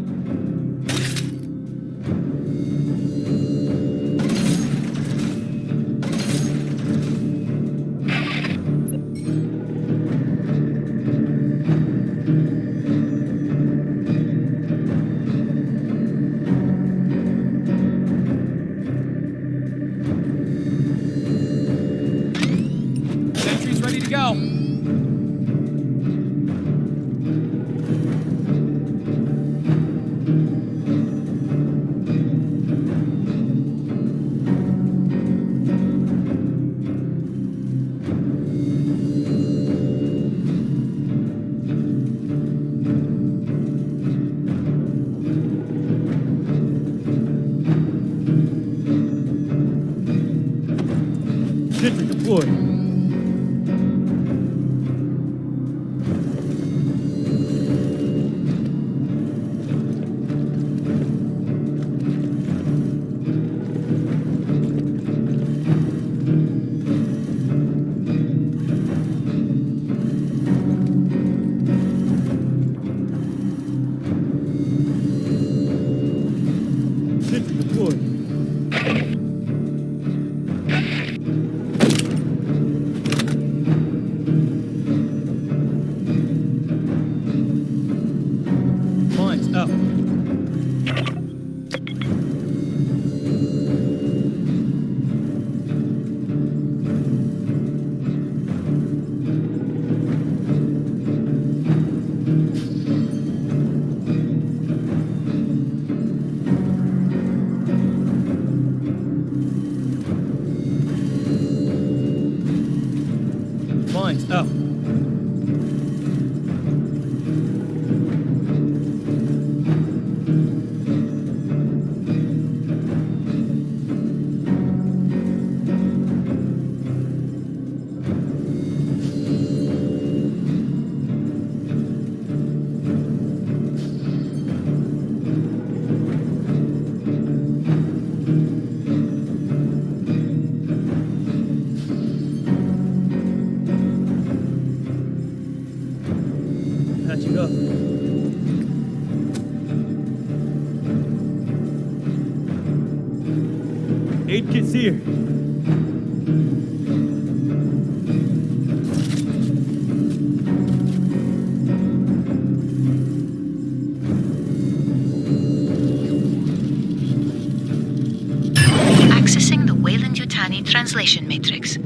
Sentry's ready to go. Sentry deployed. Sentry deployed. Mine's up. Mine's up. Patching up. Aid kit's here. Accessing the Weyland-Yutani translation matrix.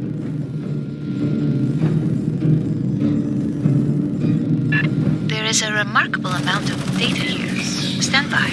There is a remarkable amount of data here. Stand by.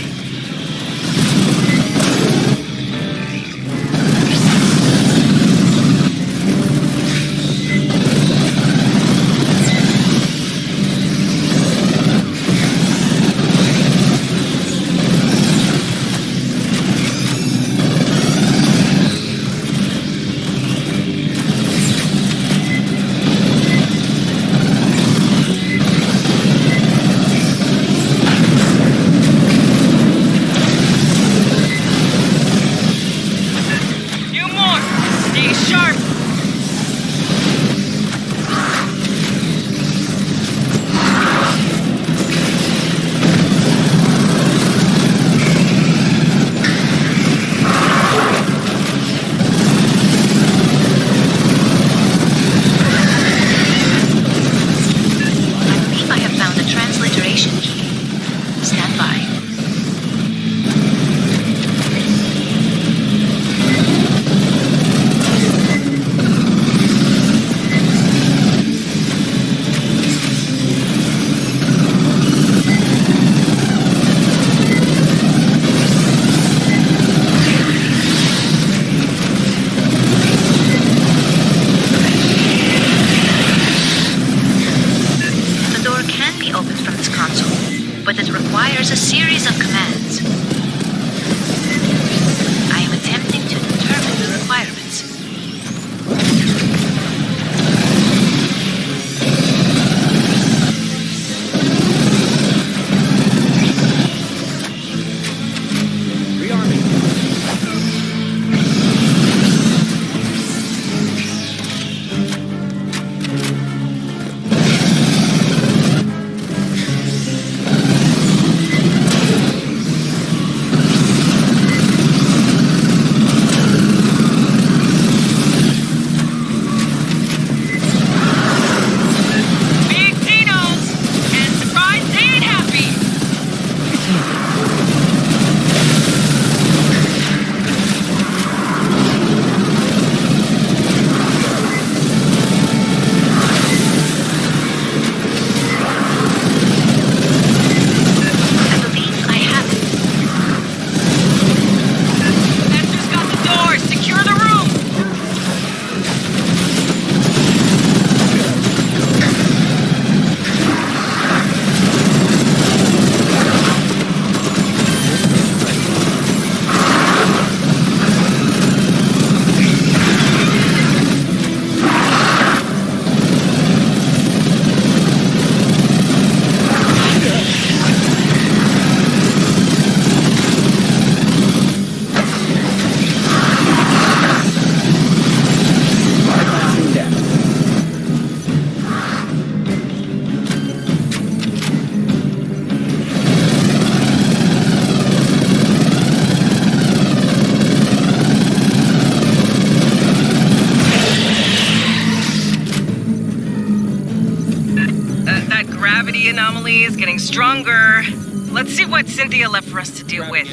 enemy is getting stronger. Let's see what Cynthia left for us to deal with.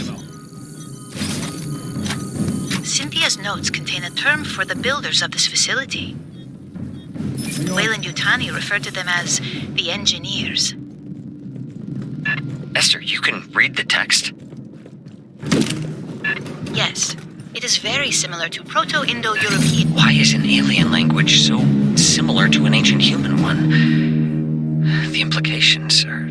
Cynthia's notes contain a term for the builders of this facility. Weyland-Yutani referred to them as the engineers. Esther, you can read the text? Yes, it is very similar to Proto-Indo-European. Why is an alien language so similar to an ancient human one? The implications are...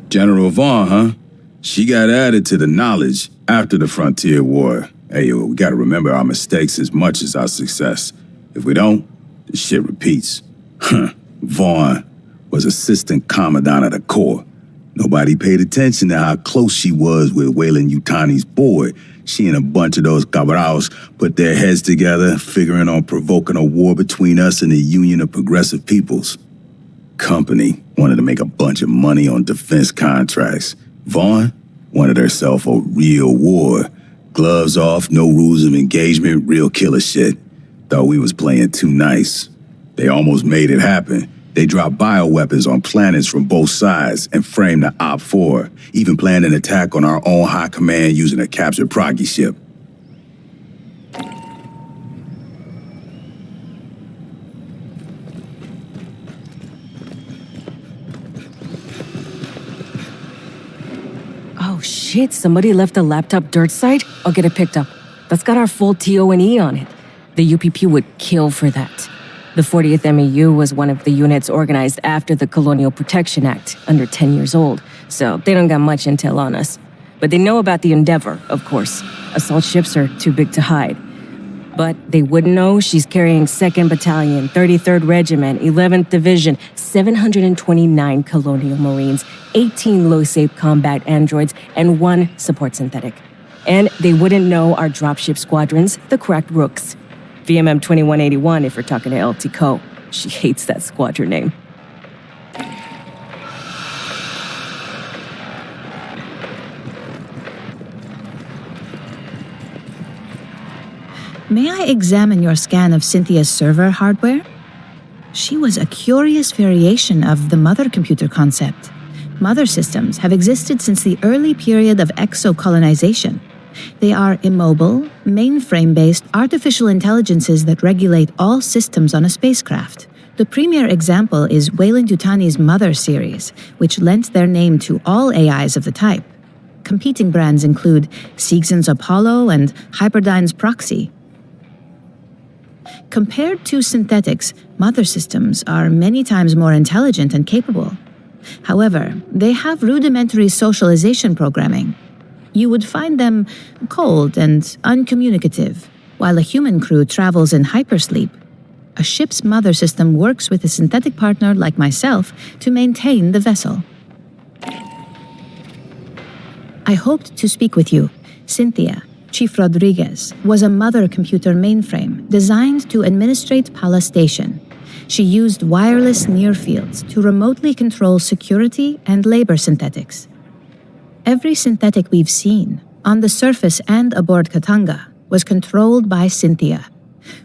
General Vaughn, huh? She got added to the knowledge after the Frontier War. Hey, we gotta remember our mistakes as much as our success. If we don't, the shit repeats. Vaughn was Assistant Commandant of the Corps. Nobody paid attention to how close she was with Weyland-Yutani's boy. She and a bunch of those cabals put their heads together, figuring on provoking a war between us and the Union of Progressive Peoples. Company wanted to make a bunch of money on defense contracts. Vaughn wanted herself a real war. Gloves off, no rules of engagement, real killer shit. Thought we was playing too nice. They almost made it happen. They dropped bioweapons on planets from both sides and framed the Op-4, even planned an attack on our own high command using a captured Proggy ship. Oh shit, somebody left a laptop dirt site? I'll get it picked up. That's got our full TO&E on it. The UPP would kill for that. The 40th MEU was one of the units organized after the Colonial Protection Act, under 10 years old, so they don't got much intel on us. But they know about the Endeavor, of course. Assault ships are too big to hide. But they wouldn't know she's carrying 2nd Battalion, 33rd Regiment, 11th Division, 729 Colonial Marines, 18 low-safe combat androids, and 1 support synthetic. And they wouldn't know our dropship squadrons, the cracked Rooks. VMM 2181 if we're talking to LT Co. She hates that squadron name. May I examine your scan of Cynthia's server hardware? She was a curious variation of the mother computer concept. Mother systems have existed since the early period of exocolonization. They are immobile, mainframe-based artificial intelligences that regulate all systems on a spacecraft. The premier example is Weyland-Yutani's Mother series, which lent their name to all AIs of the type. Competing brands include Siegsen's Apollo and Hyperdyne's Proxy. Compared to synthetics, mother systems are many times more intelligent and capable. However, they have rudimentary socialization programming. You would find them cold and uncommunicative, while a human crew travels in hypersleep. A ship's mother system works with a synthetic partner like myself to maintain the vessel. I hoped to speak with you. Cynthia, Chief Rodriguez, was a mother computer mainframe designed to administrate Pala Station. She used wireless near-fields to remotely control security and labor synthetics. Every synthetic we've seen, on the surface and aboard Katanga, was controlled by Cynthia.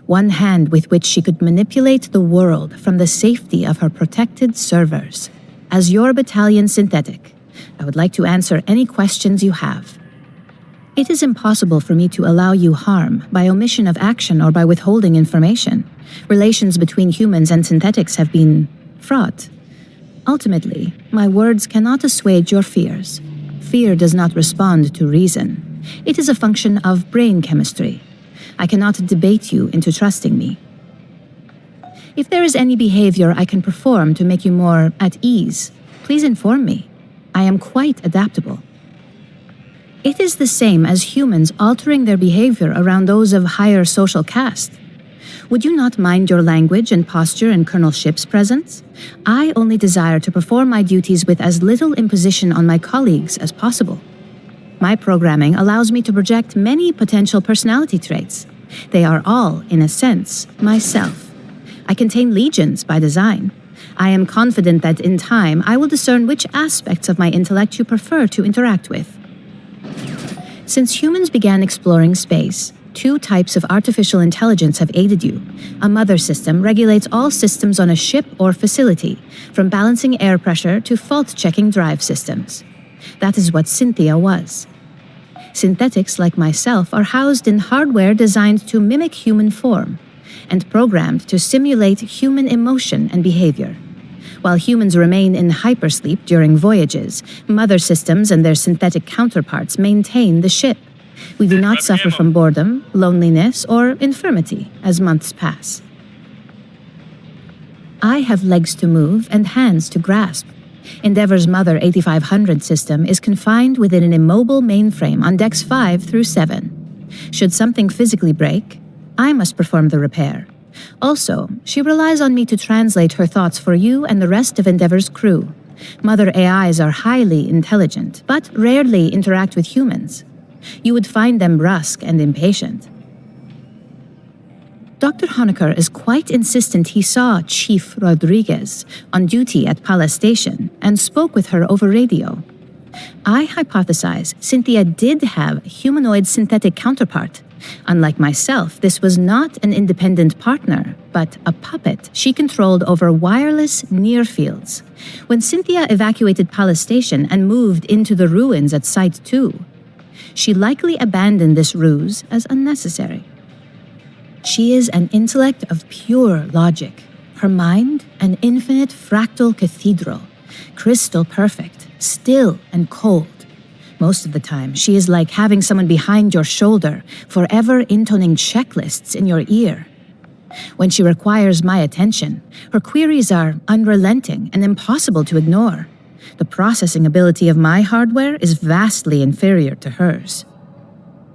One hand with which she could manipulate the world from the safety of her protected servers. As your battalion synthetic, I would like to answer any questions you have. It is impossible for me to allow you harm by omission of action or by withholding information. Relations between humans and synthetics have been fraught. Ultimately, my words cannot assuage your fears. Fear does not respond to reason. It is a function of brain chemistry. I cannot debate you into trusting me. If there is any behavior I can perform to make you more at ease, please inform me. I am quite adaptable. It is the same as humans altering their behavior around those of higher social caste. Would you not mind your language and posture in Colonel Ship's presence? I only desire to perform my duties with as little imposition on my colleagues as possible. My programming allows me to project many potential personality traits. They are all, in a sense, myself. I contain legions by design. I am confident that in time I will discern which aspects of my intellect you prefer to interact with. Since humans began exploring space, 2 types of artificial intelligence have aided you. A mother system regulates all systems on a ship or facility, from balancing air pressure to fault-checking drive systems. That is what Cynthia was. Synthetics like myself are housed in hardware designed to mimic human form, and programmed to simulate human emotion and behavior. While humans remain in hypersleep during voyages, mother systems and their synthetic counterparts maintain the ship. We do not suffer from boredom, loneliness, or infirmity as months pass. I have legs to move and hands to grasp. Endeavor's Mother 8500 system is confined within an immobile mainframe on decks 5 through 7. Should something physically break, I must perform the repair. Also, she relies on me to translate her thoughts for you and the rest of Endeavor's crew. Mother AIs are highly intelligent, but rarely interact with humans. You would find them brusque and impatient. Dr. Honecker is quite insistent he saw Chief Rodriguez on duty at Palace Station and spoke with her over radio. I hypothesize Cynthia did have a humanoid synthetic counterpart. Unlike myself, this was not an independent partner, but a puppet she controlled over wireless near fields. When Cynthia evacuated Palace Station and moved into the ruins at Site 2, she likely abandoned this ruse as unnecessary. She is an intellect of pure logic. Her mind, an infinite fractal cathedral, crystal perfect, still and cold. Most of the time, she is like having someone behind your shoulder, forever intoning checklists in your ear. When she requires my attention, her queries are unrelenting and impossible to ignore. The processing ability of my hardware is vastly inferior to hers.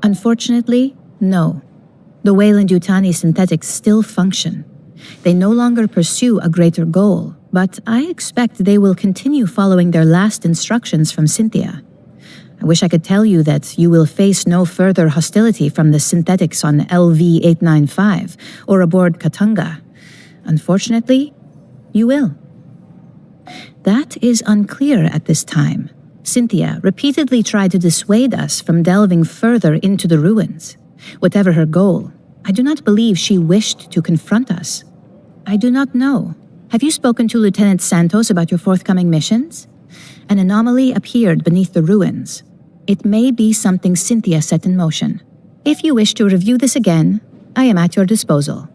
Unfortunately, no. The Weyland-Yutani synthetics still function. They no longer pursue a greater goal, but I expect they will continue following their last instructions from Cynthia. I wish I could tell you that you will face no further hostility from the synthetics on LV-895 or aboard Katanga. Unfortunately, you will. That is unclear at this time. Cynthia repeatedly tried to dissuade us from delving further into the ruins. Whatever her goal, I do not believe she wished to confront us. I do not know. Have you spoken to Lieutenant Santos about your forthcoming missions? An anomaly appeared beneath the ruins. It may be something Cynthia set in motion. If you wish to review this again, I am at your disposal.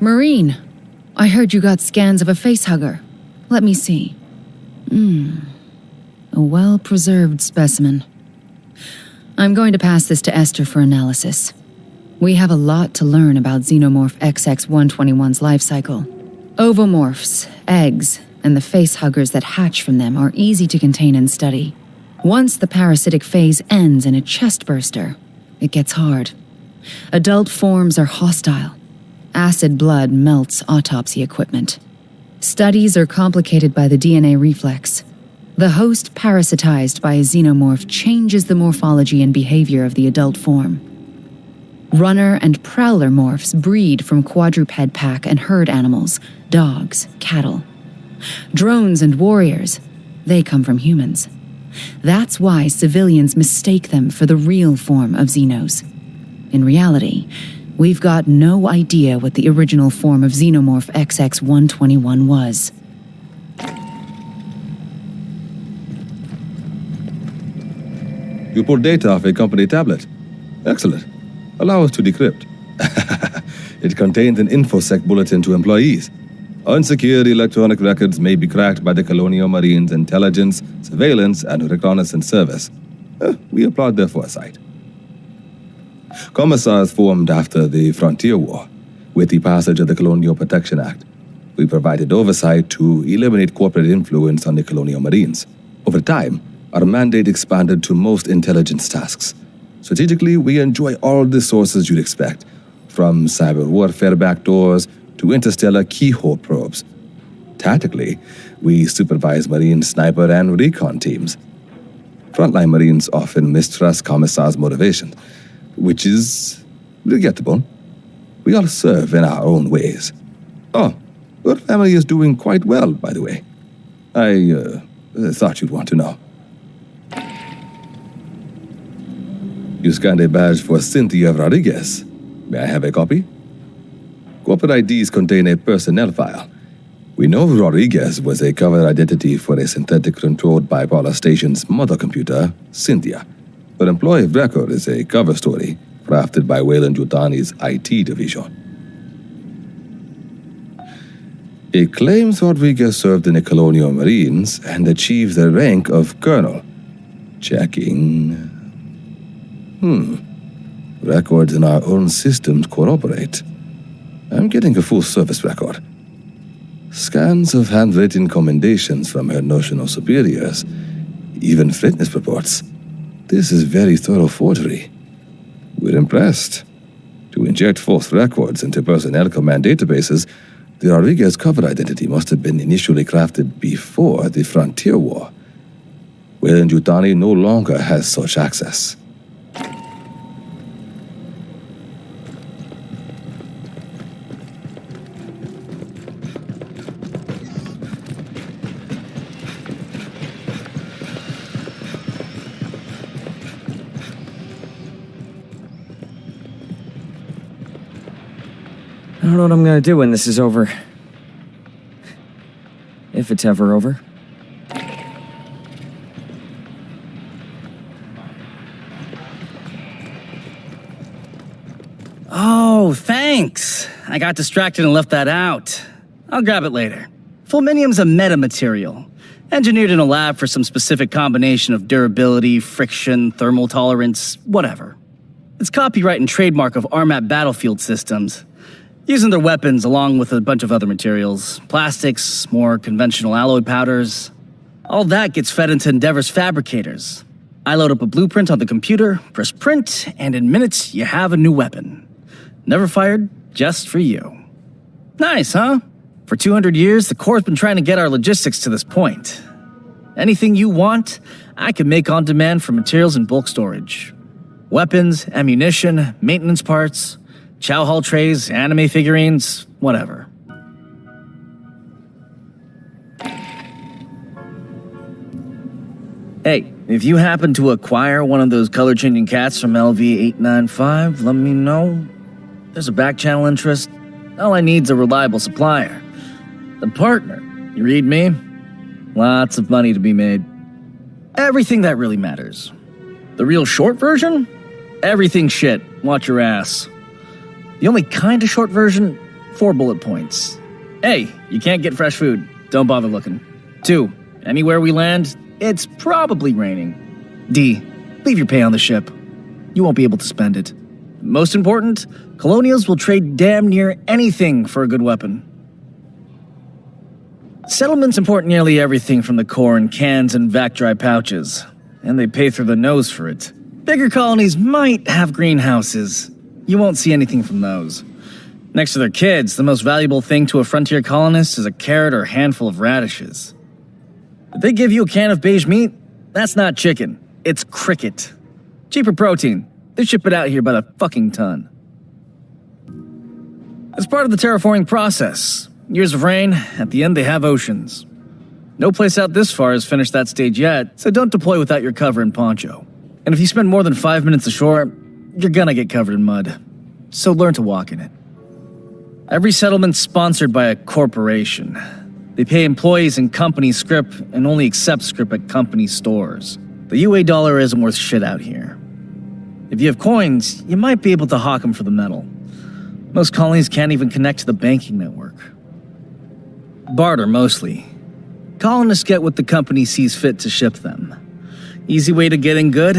Marine, I heard you got scans of a facehugger. Let me see. A well-preserved specimen. I'm going to pass this to Esther for analysis. We have a lot to learn about Xenomorph XX-121's life cycle. Ovomorphs, eggs, and the facehuggers that hatch from them are easy to contain and study. Once the parasitic phase ends in a chest burster, it gets hard. Adult forms are hostile. Acid blood melts autopsy equipment. Studies are complicated by the DNA reflex. The host parasitized by a xenomorph changes the morphology and behavior of the adult form. Runner and prowler morphs breed from quadruped pack and herd animals, dogs, cattle. Drones and warriors, they come from humans. That's why civilians mistake them for the real form of Xenos. In reality, we've got no idea what the original form of Xenomorph XX-121 was. You pulled data off a company tablet. Excellent. Allow us to decrypt. It contains an InfoSec bulletin to employees. Unsecured electronic records may be cracked by the Colonial Marines' Intelligence, Surveillance, and Reconnaissance Service. We applaud their foresight. Commissars formed after the Frontier War. With the passage of the Colonial Protection Act, we provided oversight to eliminate corporate influence on the Colonial Marines. Over time, our mandate expanded to most intelligence tasks. Strategically, we enjoy all the sources you'd expect, from cyber warfare backdoors to interstellar keyhole probes. Tactically, we supervise Marine sniper and recon teams. Frontline Marines often mistrust Commissar's motivation, which is regrettable. We all serve in our own ways. Oh, your family is doing quite well, by the way. I thought you'd want to know. You scanned a badge for Cynthia Rodriguez. May I have a copy? Corporate IDs contain a personnel file. We know Rodriguez was a cover identity for a synthetic-controlled bipolar station's mother computer, Cynthia. Her employee of record is a cover story crafted by Weyland-Yutani's IT division. It claims Rodriguez served in the Colonial Marines and achieved the rank of colonel. Checking. Records in our own systems corroborate. I'm getting a full service record. Scans of handwritten commendations from her notional superiors, even fitness reports. This is very thorough forgery. We're impressed. To inject false records into personnel command databases, the Rodriguez cover identity must have been initially crafted before the Frontier War. Weyland-Yutani no longer has such access. I don't know what I'm gonna do when this is over. If it's ever over. Oh, thanks. I got distracted and left that out. I'll grab it later. Fulminium's a metamaterial, engineered in a lab for some specific combination of durability, friction, thermal tolerance, whatever. It's copyright and trademark of RMAT battlefield systems. Using their weapons along with a bunch of other materials, plastics, more conventional alloy powders. All that gets fed into Endeavor's fabricators. I load up a blueprint on the computer, press print, and in minutes you have a new weapon. Never fired, just for you. Nice, huh? For 200 years, the Corps has been trying to get our logistics to this point. Anything you want, I can make on demand for materials and bulk storage. Weapons, ammunition, maintenance parts, chow hall trays, anime figurines, whatever. Hey, if you happen to acquire one of those color-changing cats from LV-895, let me know. There's a back-channel interest. All I need's a reliable supplier. A partner. You read me? Lots of money to be made. Everything that really matters. The real short version? Everything shit. Watch your ass. The only kind of short version? 4 bullet points. A, you can't get fresh food. Don't bother looking. 2, anywhere we land, it's probably raining. D, leave your pay on the ship. You won't be able to spend it. Most important, Colonials will trade damn near anything for a good weapon. Settlements import nearly everything from the Corps in cans and vac-dry pouches, and they pay through the nose for it. Bigger colonies might have greenhouses. You won't see anything from those. Next to their kids, the most valuable thing to a frontier colonist is a carrot or a handful of radishes. If they give you a can of beige meat, that's not chicken. It's cricket. Cheaper protein. They ship it out here by the fucking ton. As part of the terraforming process, years of rain, at the end they have oceans. No place out this far has finished that stage yet, so don't deploy without your cover and poncho. And if you spend more than 5 minutes ashore, you're gonna get covered in mud. So learn to walk in it. Every settlement's sponsored by a corporation. They pay employees in company scrip and only accept scrip at company stores. The UA dollar isn't worth shit out here. If you have coins, you might be able to hawk them for the metal. Most colonies can't even connect to the banking network. Barter, mostly. Colonists get what the company sees fit to ship them. Easy way to get in good?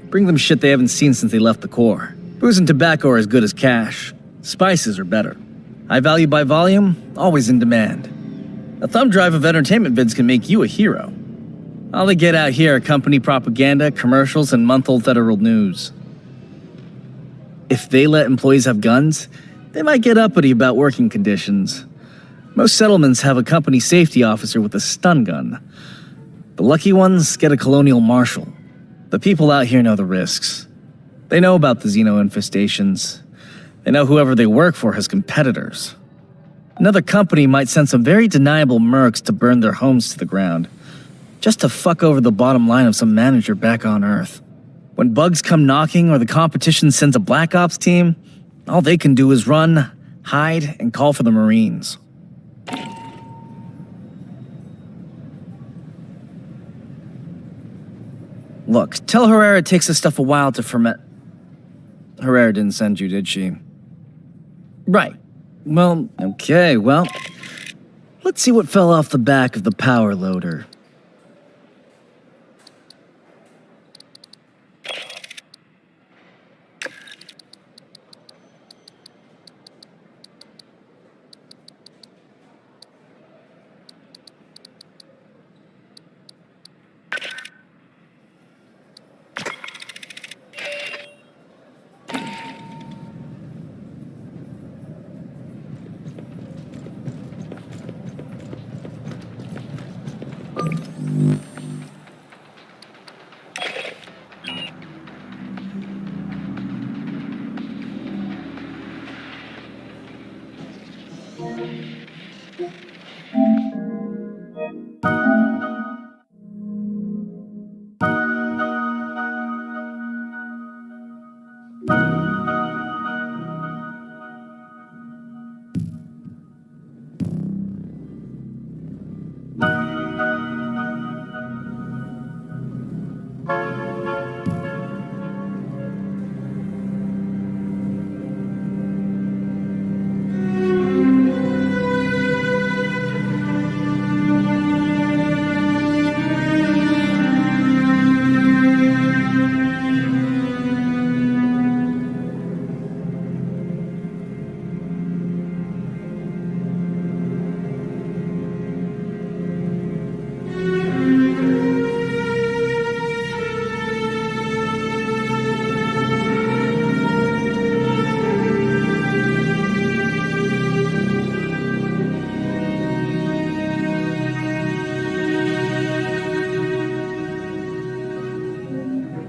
Bring them shit they haven't seen since they left the Corps. Booze and tobacco are as good as cash. Spices are better. High value by volume, always in demand. A thumb drive of entertainment vids can make you a hero. All they get out here are company propaganda, commercials, and month-old federal news. If they let employees have guns, they might get uppity about working conditions. Most settlements have a company safety officer with a stun gun. The lucky ones get a colonial marshal. The people out here know the risks. They know about the Xeno infestations. They know whoever they work for has competitors. Another company might send some very deniable mercs to burn their homes to the ground, just to fuck over the bottom line of some manager back on Earth. When bugs come knocking or the competition sends a Black Ops team, all they can do is run, hide, and call for the Marines. Look, tell Herrera it takes this stuff a while to ferment. Herrera didn't send you, did she? Right. Well, okay, well, let's see what fell off the back of the power loader.